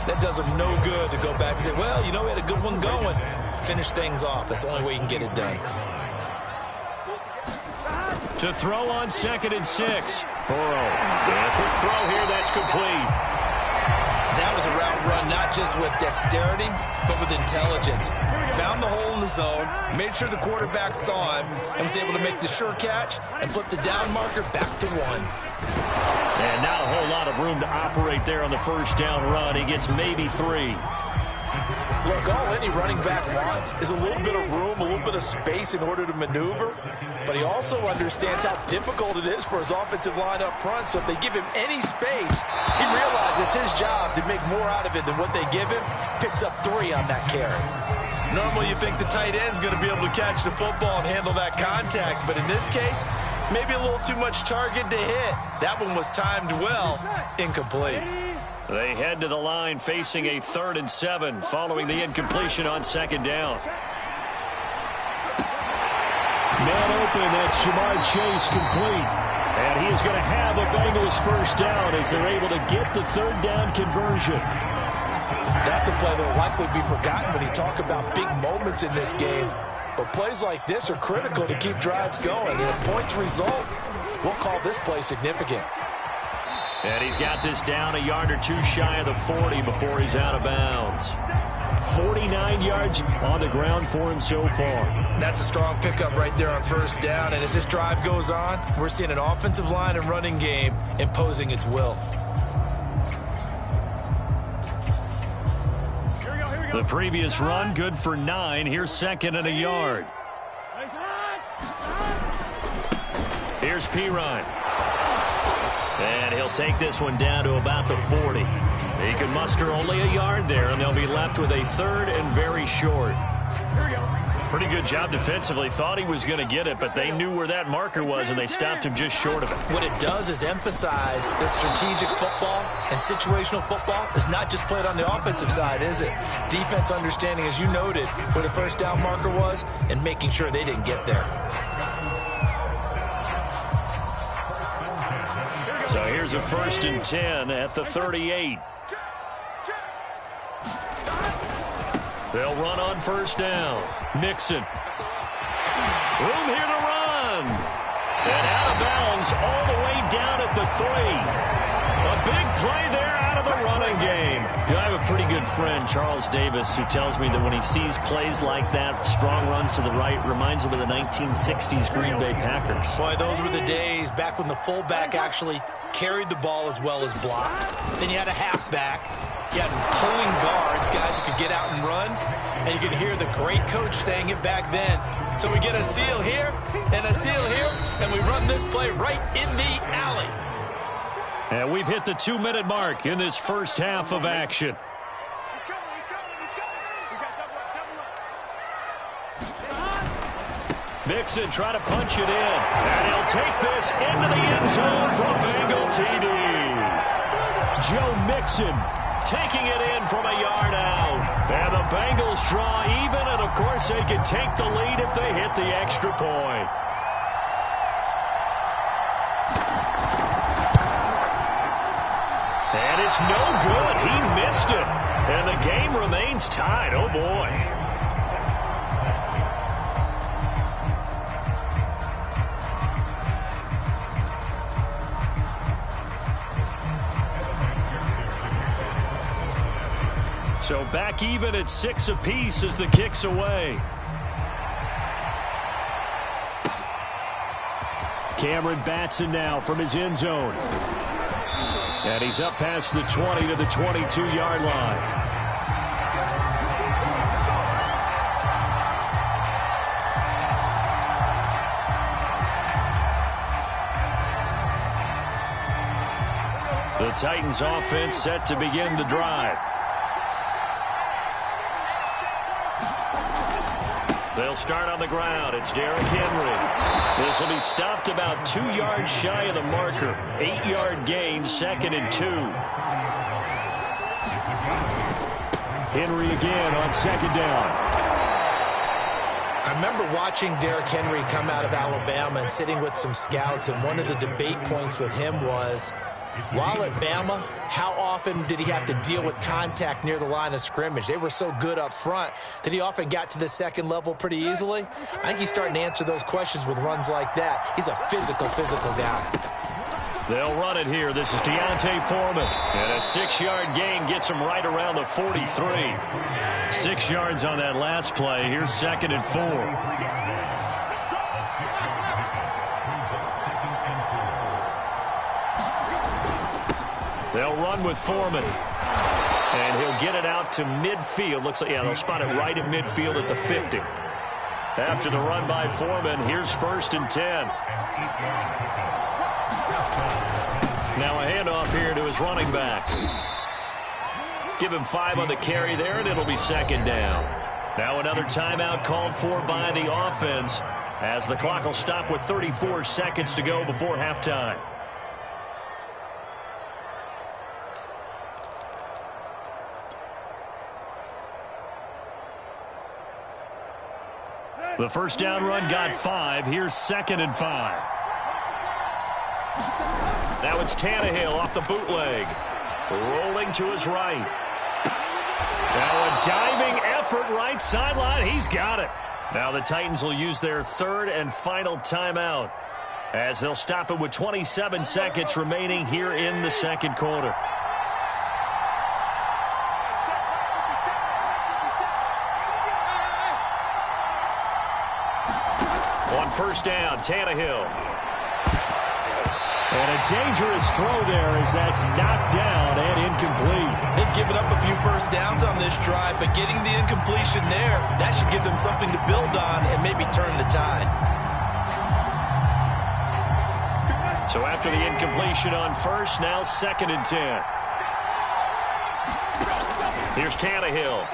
that does them no good to go back and say, well, you know, we had a good one going. Finish things off. That's the only way you can get it done. To throw on 2nd and 6. Burrow. And a quick throw here. That's complete. That was a route run, not just with dexterity, but with intelligence. Found the hole in the zone, made sure the quarterback saw him, and was able to make the sure catch and flip the down marker back to 1. And not a whole lot of room to operate there on the first down run. He gets maybe 3. Look, all any running back wants is a little bit of room, a little bit of space in order to maneuver. But he also understands how difficult it is for his offensive line up front. So if they give him any space, he realizes his job to make more out of it than what they give him. Picks up 3 on that carry. Normally you think the tight end's going to be able to catch the football and handle that contact. But in this case, maybe a little too much target to hit. That one was timed well. Incomplete. They head to the line facing a 3rd and 7 following the incompletion on 2nd down. Man open, that's Jamar Chase complete. And he is going to have a Bengals first down as they're able to get the 3rd down conversion. That's a play that will likely be forgotten when you talk about big moments in this game. But plays like this are critical to keep drives going. And if points result, we'll call this play significant. And he's got this down a yard or 2 shy of the 40 before he's out of bounds. 49 yards on the ground for him so far. That's a strong pickup right there on first down. And as this drive goes on, we're seeing an offensive line and running game imposing its will. The previous run, good for 9. Here's 2nd and a yard. Here's Pirine. And he'll take this one down to about the 40. He can muster only a yard there, and they'll be left with a 3rd and very short. Pretty good job defensively. Thought he was going to get it, but they knew where that marker was, and they stopped him just short of it. What it does is emphasize that strategic football and situational football is not just played on the offensive side, is it? Defense understanding, as you noted, where the first down marker was and making sure they didn't get there. So here's a 1st and 10 at the 38. They'll run on first down. Mixon. Room here to run. And out of bounds all the way down at the 3. A big play there out of the running game. You know, I have a pretty good friend, Charles Davis, who tells me that when he sees plays like that, strong runs to the right, reminds him of the 1960s Green Bay Packers. Boy, those were the days back when the fullback actually carried the ball as well as blocked. Then you had a halfback. You had pulling guards, guys who could get out and run. And you could hear the great coach saying it back then. So we get a seal here and a seal here, and we run this play right in the alley. And we've hit the 2-minute mark in this first half of action. Mixon trying to punch it in. And he'll take this into the end zone for a Bengal TD. Joe Mixon taking it in from a yard out. And the Bengals draw even, and of course they can take the lead if they hit the extra point. And it's no good. He missed it. And the game remains tied. Oh, boy. So back even at 6 apiece as the kick's away. Cameron Batson now from his end zone. And he's up past the 20 to the 22-yard line. The Titans offense set to begin the drive. They'll start on the ground. It's Derrick Henry. This will be stopped about 2 yards shy of the marker. 8-yard gain, 2nd and 2. Henry again on 2nd down. I remember watching Derrick Henry come out of Alabama and sitting with some scouts, and one of the debate points with him was, while at Bama, how often did he have to deal with contact near the line of scrimmage? They were so good up front that he often got to the second level pretty easily. I think he's starting to answer those questions with runs like that. He's a physical guy. They'll run it here. This is Deontay Foreman. And a 6-yard gain gets him right around the 43. 6 yards on that last play. Here's 2nd and 4. They'll run with Foreman. And he'll get it out to midfield. Looks like, yeah, they'll spot it right at midfield at the 50. After the run by Foreman, here's 1st and 10. Now a handoff here to his running back. Give him 5 on the carry there, and it'll be 2nd down. Now another timeout called for by the offense, as the clock will stop with 34 seconds to go before halftime. The first down run got 5. Here's 2nd and 5. Now it's Tannehill off the bootleg. Rolling to his right. Now a diving effort right sideline. He's got it. Now the Titans will use their 3rd and final timeout, as they'll stop it with 27 seconds remaining here in the 2nd quarter. On 1st down, Tannehill. And a dangerous throw there as that's knocked down and incomplete. They've given up a few first downs on this drive, but getting the incompletion there, that should give them something to build on and maybe turn the tide. So after the incompletion on 1st, now 2nd and 10. Here's Tannehill.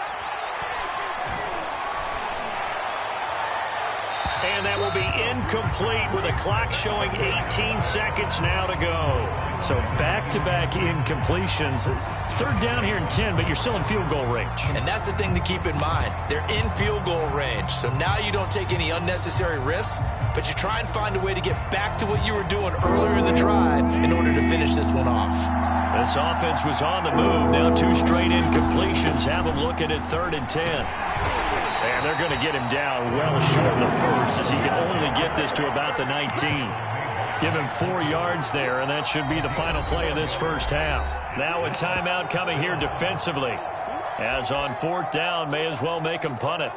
And that will be incomplete with a clock showing 18 seconds now to go. So back-to-back incompletions. 3rd down here and 10, but you're still in field goal range. And that's the thing to keep in mind. They're in field goal range. So now you don't take any unnecessary risks, but you try and find a way to get back to what you were doing earlier in the drive in order to finish this one off. This offense was on the move. Now 2 straight incompletions have them looking at 3rd and 10. And they're going to get him down well short of the 1st, as he can only get this to about the 19. Give him 4 yards there, and that should be the final play of this first half. Now a timeout coming here defensively, as on 4th down, may as well make him punt it.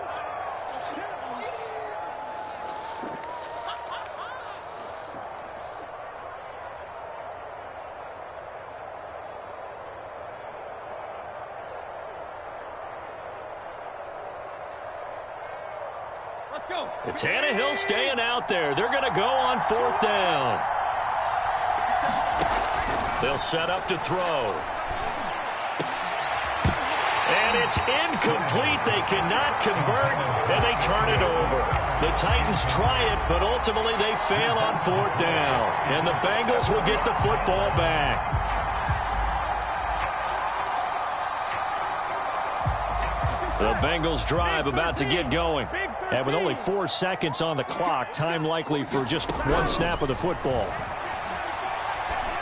Tannehill staying out there. They're going to go on 4th down. They'll set up to throw. And it's incomplete. They cannot convert, and they turn it over. The Titans try it, but ultimately they fail on 4th down. And the Bengals will get the football back. The Bengals drive about to get going. And with only 4 seconds on the clock, time likely for just 1 snap of the football.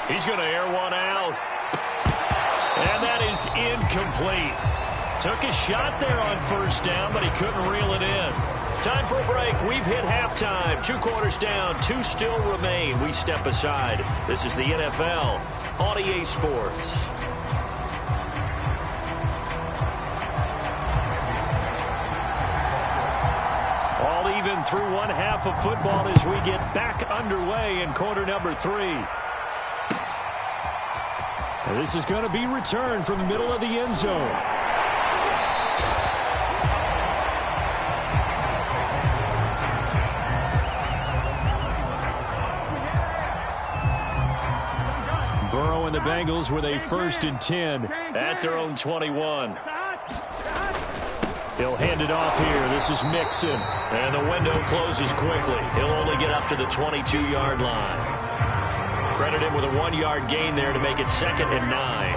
He's going to air one out. And that is incomplete. Took a shot there on 1st down, but he couldn't reel it in. Time for a break. We've hit halftime. 2 quarters down, 2 still remain. We step aside. This is the NFL on EA Sports. Even through 1 half of football as we get back underway in quarter number 3. And this is going to be returned from the middle of the end zone. Burrow and the Bengals with a 1st and 10 at their own 21. He'll hand it off here. This is Mixon. And the window closes quickly. He'll only get up to the 22-yard line. Credit him with a 1-yard gain there to make it 2nd and 9.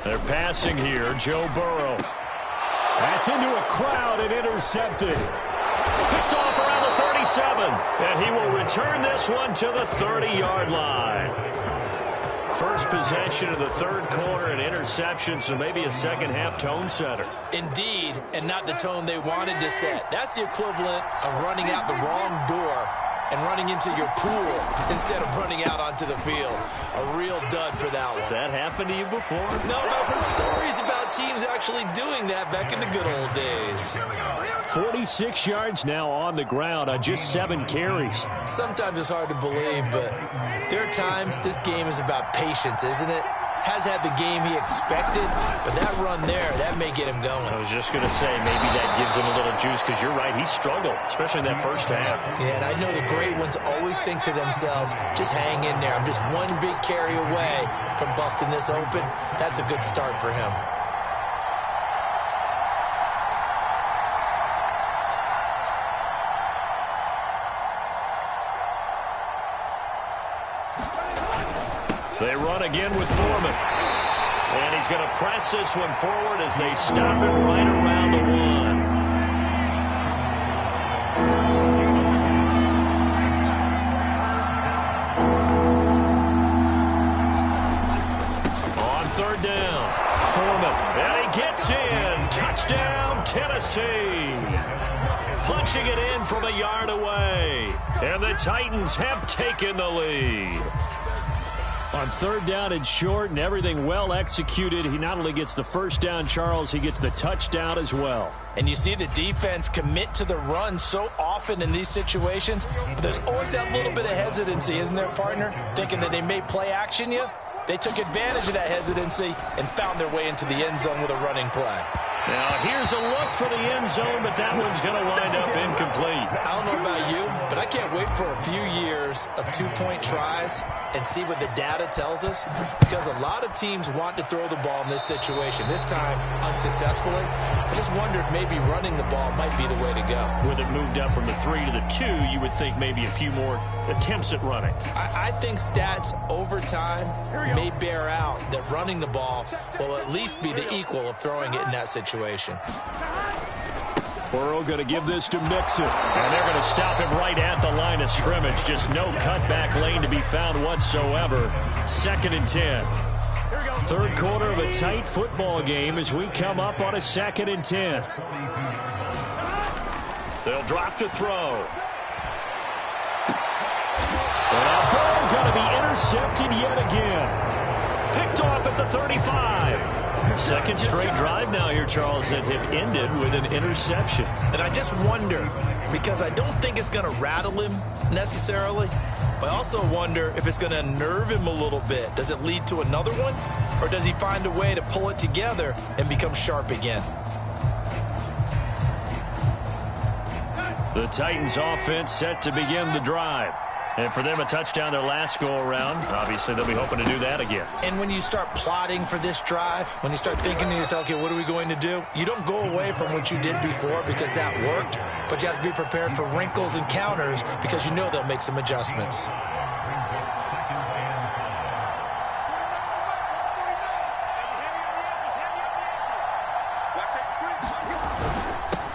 They're passing here. Joe Burrow. That's into a crowd and intercepted. Picked off around the 37. And he will return this one to the 30-yard line. First possession of the 3rd quarter, an interception, so maybe a second-half tone setter. Indeed, and not the tone they wanted to set. That's the equivalent of running out the wrong door and running into your pool instead of running out onto the field. A real dud for that one. Has that happened to you before? No, but I've heard stories about teams actually doing that back in the good old days. 46 yards now on the ground on just 7 carries. Sometimes it's hard to believe, but there are times this game is about patience, isn't it? Has had the game he expected, but that run there, that may get him going. I was just going to say, maybe that gives him a little juice, because you're right, he struggled, especially in that first half. Yeah, and I know the great ones always think to themselves, just hang in there. I'm just one big carry away from busting this open. That's a good start for him. They run again with Foreman. And he's going to press this one forward as they stop it right around the 1. On 3rd down, Foreman. And he gets in. Touchdown, Tennessee. Punching it in from a yard away. And the Titans have taken the lead. On 3rd down and short and everything well executed, he not only gets the 1st down, Charles, he gets the touchdown as well. And you see the defense commit to the run so often in these situations, but there's always that little bit of hesitancy, isn't there, partner? Thinking that they may play action you. They took advantage of that hesitancy and found their way into the end zone with a running play. Now, here's a look for the end zone, but that one's going to wind up incomplete. I don't know about you, but I can't wait for a few years of 2-point tries and see what the data tells us, because a lot of teams want to throw the ball in this situation, this time unsuccessfully. I just wonder if maybe running the ball might be the way to go. With it moved up from the 3 to the 2, you would think maybe a few more attempts at running. I think stats over time may bear out that running the ball will at least be the equal of throwing it in that situation. Burrow going to give this to Mixon. And they're going to stop him right at the line of scrimmage. Just no cutback lane to be found whatsoever. 2nd and 10. 3rd quarter of a tight football game as we come up on a 2nd and 10. They'll drop to throw. And Burrow going to be intercepted yet again. Picked off at the 35. 2nd straight drive now here, Charles, that have ended with an interception. And I just wonder, because I don't think it's going to rattle him necessarily, but I also wonder if it's going to unnerve him a little bit. Does it lead to another one? Or does he find a way to pull it together and become sharp again? The Titans offense set to begin the drive. And for them, a touchdown their last go-around. Obviously, they'll be hoping to do that again. And when you start plotting for this drive, when you start thinking to yourself, okay, what are we going to do? You don't go away from what you did before because that worked, but you have to be prepared for wrinkles and counters because you know they'll make some adjustments.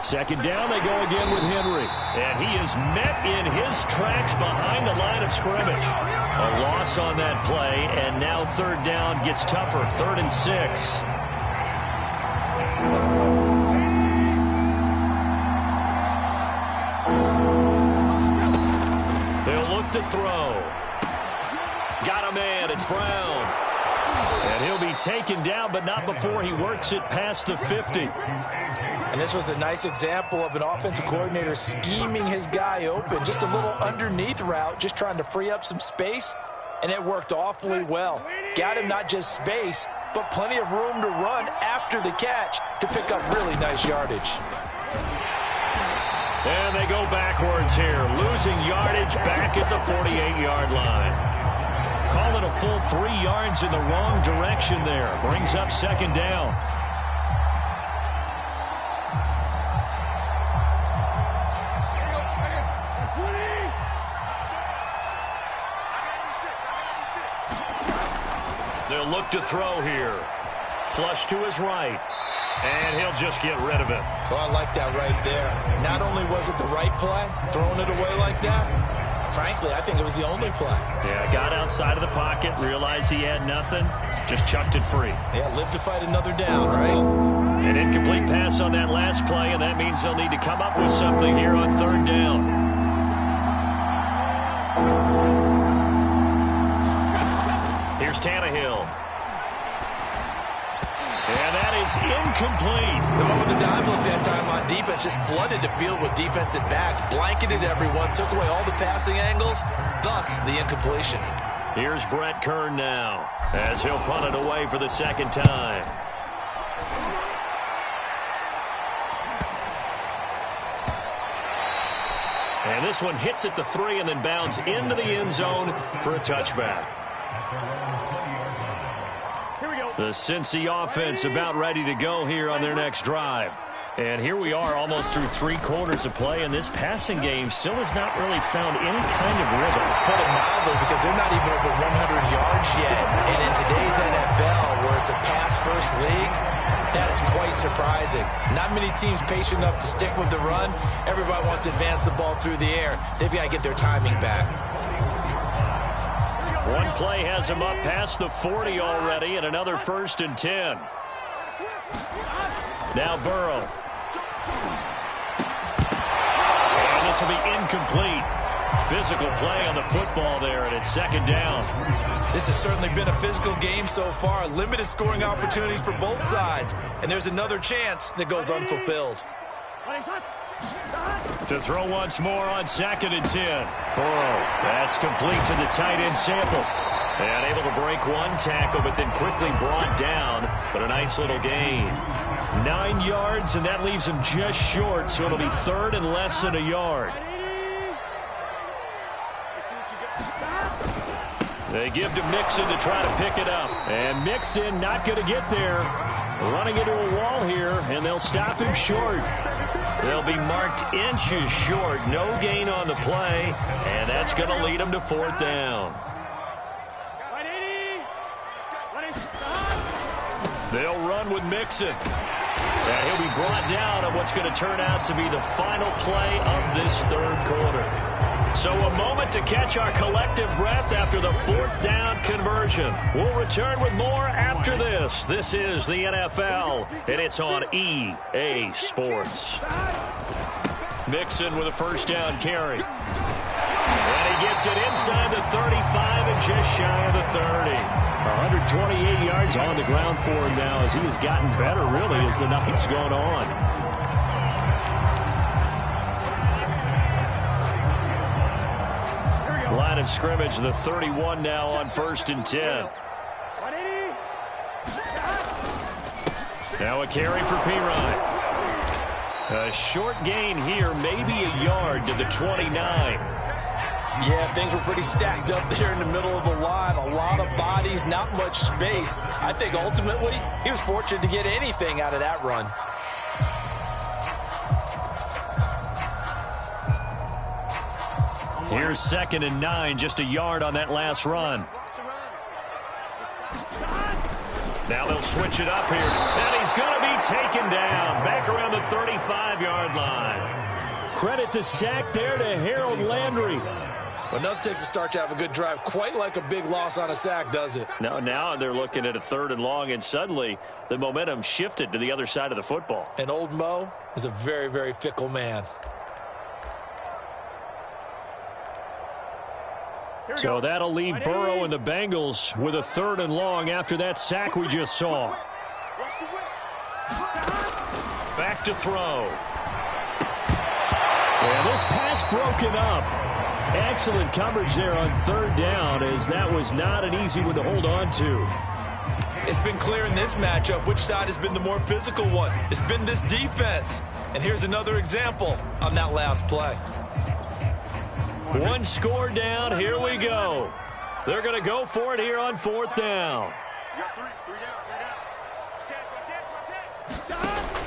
Second down, they go again with Henry. And he is met in his tracks behind the line of scrimmage. A loss on that play, and now 3rd down gets tougher. 3rd and 6. They'll look to throw. Got a man, it's Brown. And he'll be taken down, but not before he works it past the 50. And this was a nice example of an offensive coordinator scheming his guy open. Just a little underneath route, just trying to free up some space, and it worked awfully well. Got him not just space, but plenty of room to run after the catch to pick up really nice yardage. And they go backwards yards here, losing yardage back at the 48-yard line. Call it a full 3 yards in the wrong direction there. Brings up second down. They'll look to throw here. Flush to his right. And he'll just get rid of it. Oh, I like that right there. Not only was it the right play, throwing it away like that, frankly, I think it was the only play. Yeah, got outside of the pocket, realized he had nothing, just chucked it free. Yeah, live to fight another down, right? An incomplete pass on that last play, and that means they'll need to come up with something here on third down. Here's Tannehill. And that is incomplete. Going with the dime look that time on defense, just flooded the field with defensive backs, blanketed everyone, took away all the passing angles, thus the incompletion. Here's Brett Kern now, as he'll punt it away for the second time. And this one hits at the 3 and then bounds into the end zone for a touchback. The Cincy offense about ready to go here on their next drive. And here we are almost through 3 quarters of play, and this passing game still has not really found any kind of rhythm. Put it mildly, because they're not even over 100 yards yet. And in today's NFL, where it's a pass-first league, that is quite surprising. Not many teams patient enough to stick with the run. Everybody wants to advance the ball through the air. They've got to get their timing back. One play has him up past the 40 already, and another 1st and 10. Now Burrow. And this will be incomplete. Physical play on the football there, and it's second down. This has certainly been a physical game so far. Limited scoring opportunities for both sides. And there's another chance that goes unfulfilled. To throw once more on 2nd and 10. Burrow, that's complete to the tight end Sample. And able to break one tackle, but then quickly brought down. But a nice little gain. 9 yards, and that leaves him just short, so it'll be 3rd and less than a yard. They give to Mixon to try to pick it up. And Mixon not going to get there. Running into a wall here, and they'll stop him short. They'll be marked inches short. No gain on the play, and that's going to lead them to 4th down. They'll run with Mixon. And he'll be brought down on what's going to turn out to be the final play of this 3rd quarter. So a moment to catch our collective breath after the 4th down conversion. We'll return with more after this. This is the NFL, and it's on EA Sports. Mixon with a 1st down carry. And he gets it inside the 35 and just shy of the 30. 128 yards on the ground for him now as he has gotten better, really, as the night's gone on. Line of scrimmage, the 31 now on 1st and 10. Now a carry for Pirine. A short gain here, maybe a yard to the 29. Yeah, things were pretty stacked up there in the middle of the line. A lot of bodies, not much space. I think ultimately he was fortunate to get anything out of that run. Here's 2nd and 9, just a yard on that last run. Now they'll switch it up here, and he's going to be taken down back around the 35-yard line. Credit the sack there to Harold Landry. But enough takes to start to have a good drive, quite like a big loss on a sack, does it? No, now they're looking at a 3rd and long, and suddenly the momentum shifted to the other side of the football. And old Mo is a very, very fickle man. So that'll leave Burrow and the Bengals with a 3rd and long after that sack we just saw. Back to throw. And this pass broken up. Excellent coverage there on 3rd down, as that was not an easy one to hold on to. It's been clear in this matchup which side has been the more physical one. It's been this defense. And here's another example on that last play. One score down. Here we go. They're going to go for it here on 4th down.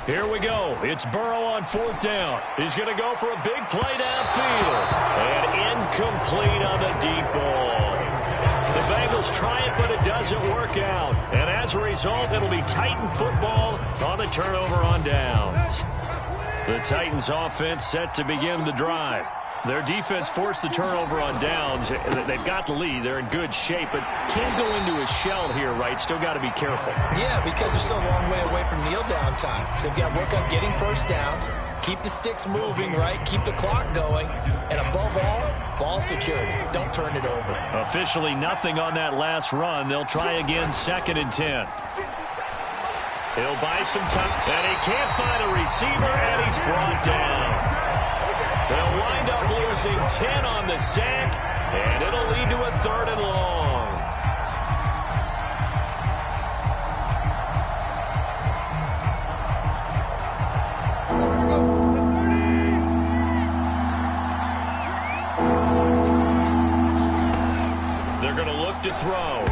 Here we go. It's Burrow on 4th down. He's going to go for a big play downfield. And incomplete on the deep ball. The Bengals try it, but it doesn't work out. And as a result, it'll be Titan football on the turnover on downs. The Titans offense set to begin the drive. Their defense forced the turnover on downs. They've got the lead. They're in good shape, but can't go into a shell here, right? Still got to be careful. Yeah, because they're still a long way away from kneel down time. So they've got to work on getting first downs, keep the sticks moving, right? Keep the clock going. And above all, ball security. Don't turn it over. Officially nothing on that last run. They'll try again 2nd and 10. He'll buy some time, and he can't find a receiver, and he's brought down. They'll wind up losing 10 on the sack, and it'll lead to a 3rd and long. They're going to look to throw.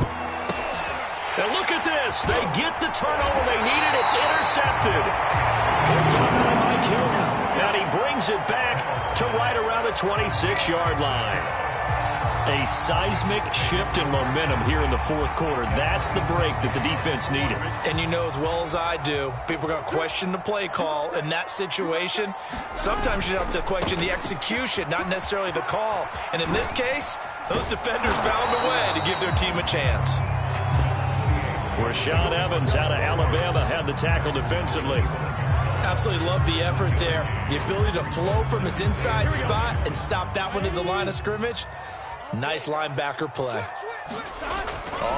And look at this. They get the turnover they needed. It's intercepted. Picked up by Mike Hill. And he brings it back to right around the 26-yard line. A seismic shift in momentum here in the 4th quarter. That's the break that the defense needed. And you know as well as I do, people are going to question the play call in that situation. Sometimes you have to question the execution, not necessarily the call. And in this case, those defenders found a way to give their team a chance. Rashaan Evans out of Alabama had the tackle defensively. Absolutely love the effort there. The ability to flow from his inside spot and stop that one at the line of scrimmage. Nice linebacker play.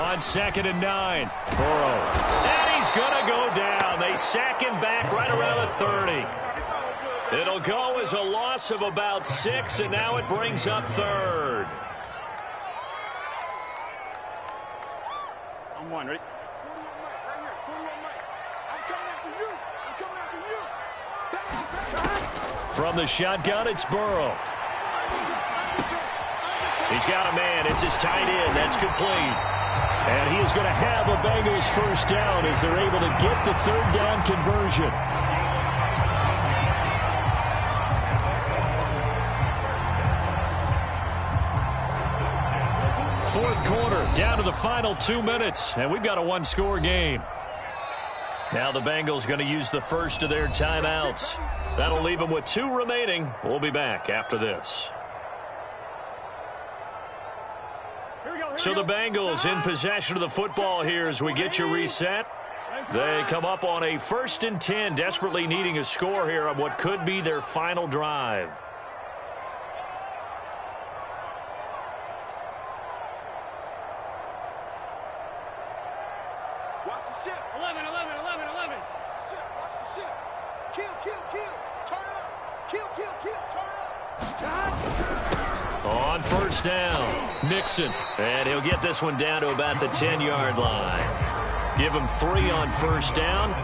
On 2nd and 9, Burrow. And he's going to go down. They sack him back right around the 30. It'll go as a loss of about 6, and now it brings up 3rd. I'm one, ready? From the shotgun, it's Burrow. He's got a man. It's his tight end. That's complete. And he is going to have a Bengals first down as they're able to get the 3rd down conversion. Fourth quarter, down to the final 2 minutes, and we've got a one-score game. Now the Bengals going to use the first of their timeouts. That'll leave them with 2 remaining. We'll be back after this. So the Bengals in possession of the football here as we get you reset. They come up on a 1st and 10, desperately needing a score here on what could be their final drive. Watch the ship. 11. Watch the ship. Kill. Turn up. Kill. Turn up. On 1st down, Mixon. And he'll get this one down to about the 10-yard line. Give him 3 on 1st down.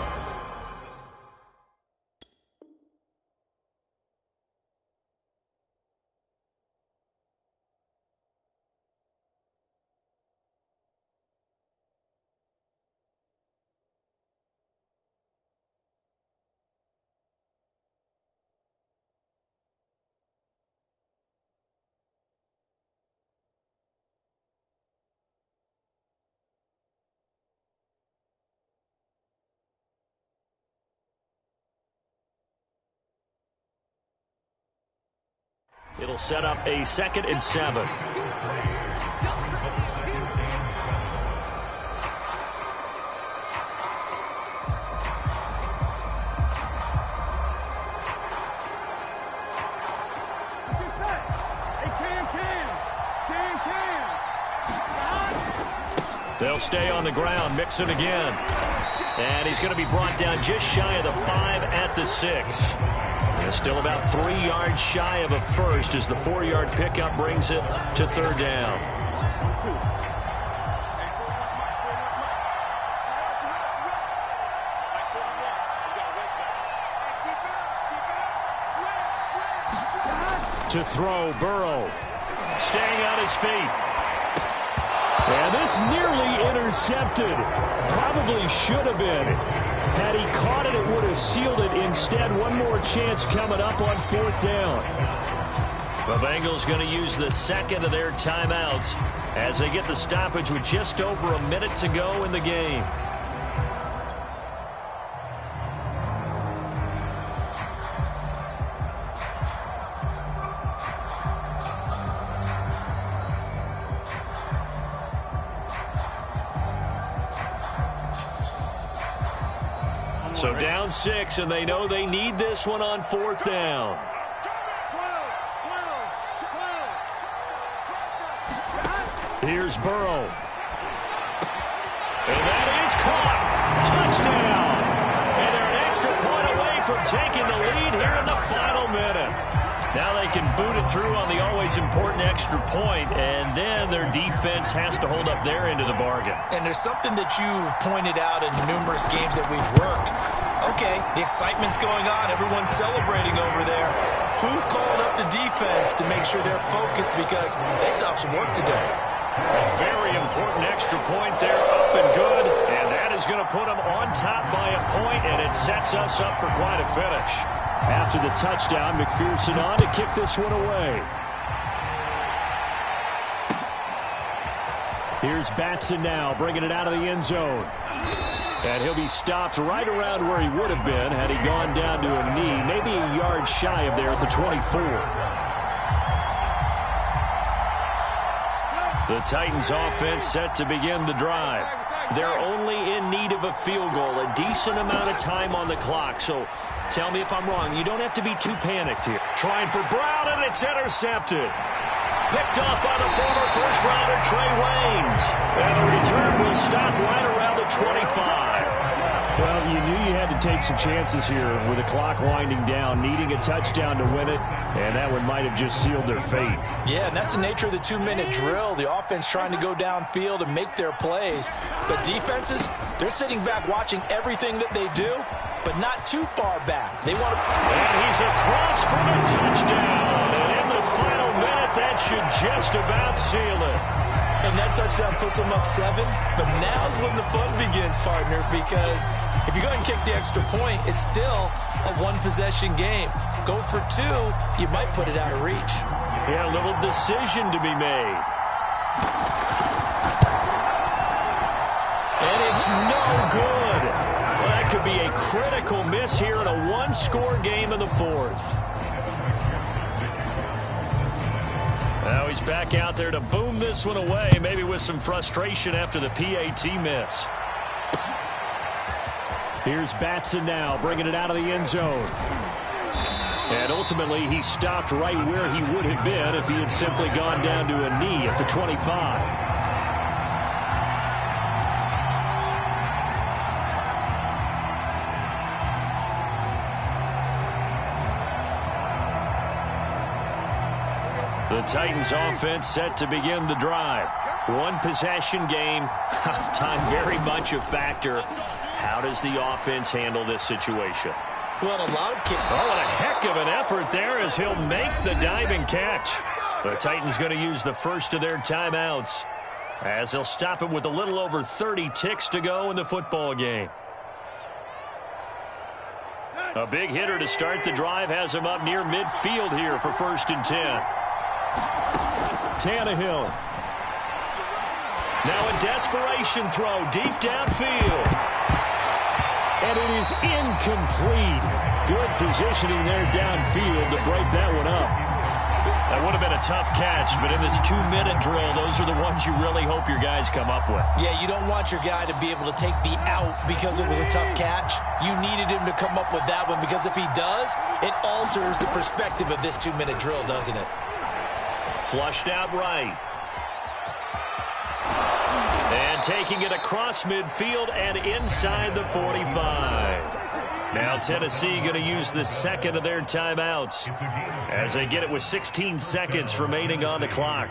It'll set up a 2nd and 7. They'll stay on the ground. Mixon again. And he's going to be brought down just shy of the 5 at the 6. Still about 3 yards shy of a first as the 4-yard pickup brings it to 3rd down. To throw, Burrow. staying on his feet. And this nearly intercepted. Probably should have been. Had he caught it, it would have sealed it. Instead, one more chance coming up on 4th down. The Bengals going to use the second of their timeouts as they get the stoppage with just over a minute to go in the game. So down 6, and they know they need this one on 4th down. Here's Burrow. And that is caught. Touchdown. And they're an extra point away from taking the lead here in the final minute. Now they can boot it through on the always important extra point, and then their defense has to hold up their end of the bargain. And there's something that you've pointed out in numerous games that we've worked. Okay, the excitement's going on. Everyone's celebrating over there. Who's calling up the defense to make sure they're focused because they still have some work to do? A very important extra point there, up and good, and that is going to put them on top by a point, and it sets us up for quite a finish. After the touchdown, McPherson on to kick this one away. Here's Batson now, bringing it out of the end zone. And he'll be stopped right around where he would have been had he gone down to a knee, maybe a yard shy of there at the 24. The Titans offense set to begin the drive. They're only in need of a field goal, a decent amount of time on the clock. So tell me if I'm wrong. You don't have to be too panicked here. Trying for Brown, and it's intercepted. Picked off by the former first-rounder Trey Waynes. And the return will stop right around the 25. Well, you knew you had to take some chances here with the clock winding down, needing a touchdown to win it, and that one might have just sealed their fate. Yeah, and that's the nature of the 2-minute drill. The offense trying to go downfield and make their plays. But defenses, they're sitting back watching everything that they do, but not too far back. They want to... And he's across for the touchdown. And in the final minute, that should just about seal it. And that touchdown puts them up 7. But now's when the fun begins, partner, because if you go ahead and kick the extra point, it's still a one-possession game. Go for 2, you might put it out of reach. Yeah, a little decision to be made. And it's no good. Well, that could be a critical miss here in a one-score game in the 4th. Now he's back out there to boom this one away, maybe with some frustration after the PAT miss. Here's Batson now, bringing it out of the end zone. And ultimately, he stopped right where he would have been if he had simply gone down to a knee at the 25. The Titans offense set to begin the drive. One possession game. Time very much a factor. How does the offense handle this situation? Well, a lot of kids. Oh, and a heck of an effort there as he'll make the diving catch. The Titans going to use the first of their timeouts as they'll stop it with a little over 30 ticks to go in the football game. A big hitter to start the drive has him up near midfield here for 1st and 10. Tannehill. Now a desperation throw deep downfield. And it is incomplete. Good positioning there downfield to break that one up. That would have been a tough catch, but in this 2-minute drill, those are the ones you really hope your guys come up with. Yeah, you don't want your guy to be able to take the out because it was a tough catch. You needed him to come up with that one because if he does, it alters the perspective of this 2-minute drill, doesn't it? Flushed out right. And taking it across midfield and inside the 45. Now Tennessee going to use the second of their timeouts as they get it with 16 seconds remaining on the clock.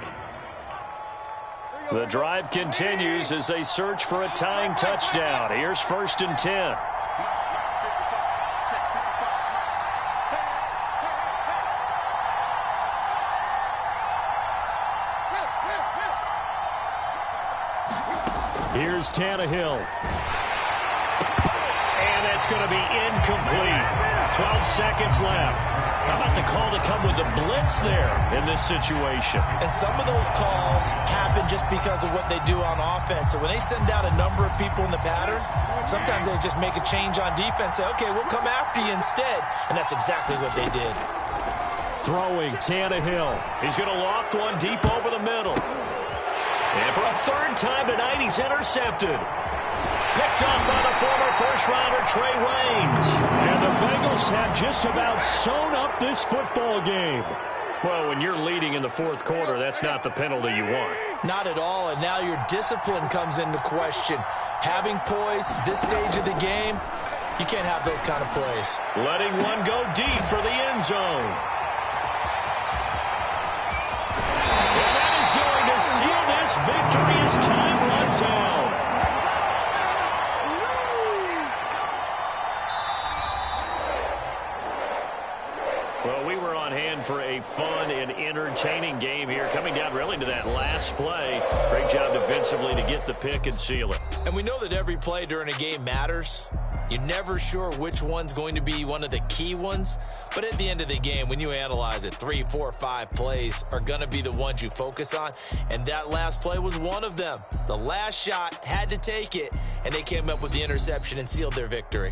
The drive continues as they search for a tying touchdown. Here's 1st and 10. Here's Tannehill. And that's going to be incomplete. 12 seconds left. How about the call to come with the blitz there in this situation? And some of those calls happen just because of what they do on offense. So when they send out a number of people in the pattern, sometimes they just make a change on defense, say, okay, we'll come after you instead. And that's exactly what they did. Throwing Tannehill. He's going to loft one deep over the middle. And for a third time tonight, he's intercepted. Picked up by the former first-rounder Trey Waynes. And the Bengals have just about sewn up this football game. Well, when you're leading in the fourth quarter, that's not the penalty you want. Not at all, and now your discipline comes into question. Having poise this stage of the game, you can't have those kind of plays. Letting one go deep for the end zone. And that is going to seal this victory as time runs out. Well, we were on hand for a fun and entertaining game here, coming down really to that last play. Great job defensively to get the pick and seal it. And we know that every play during a game matters. You're never sure which one's going to be one of the key ones. But at the end of the game, when you analyze it, 3, 4, 5 plays are going to be the ones you focus on. And that last play was one of them. The last shot had to take it, and they came up with the interception and sealed their victory.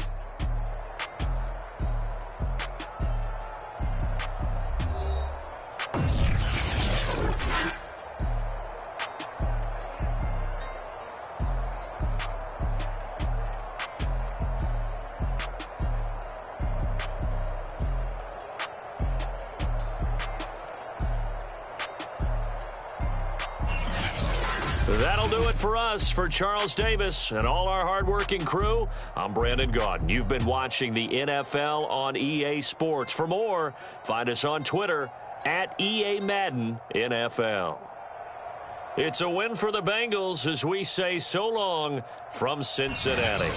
That'll do it for us. For Charles Davis and all our hardworking crew, I'm Brandon Gaudin. You've been watching the NFL on EA Sports. For more, find us on Twitter at EA Madden NFL. It's a win for the Bengals as we say so long from Cincinnati.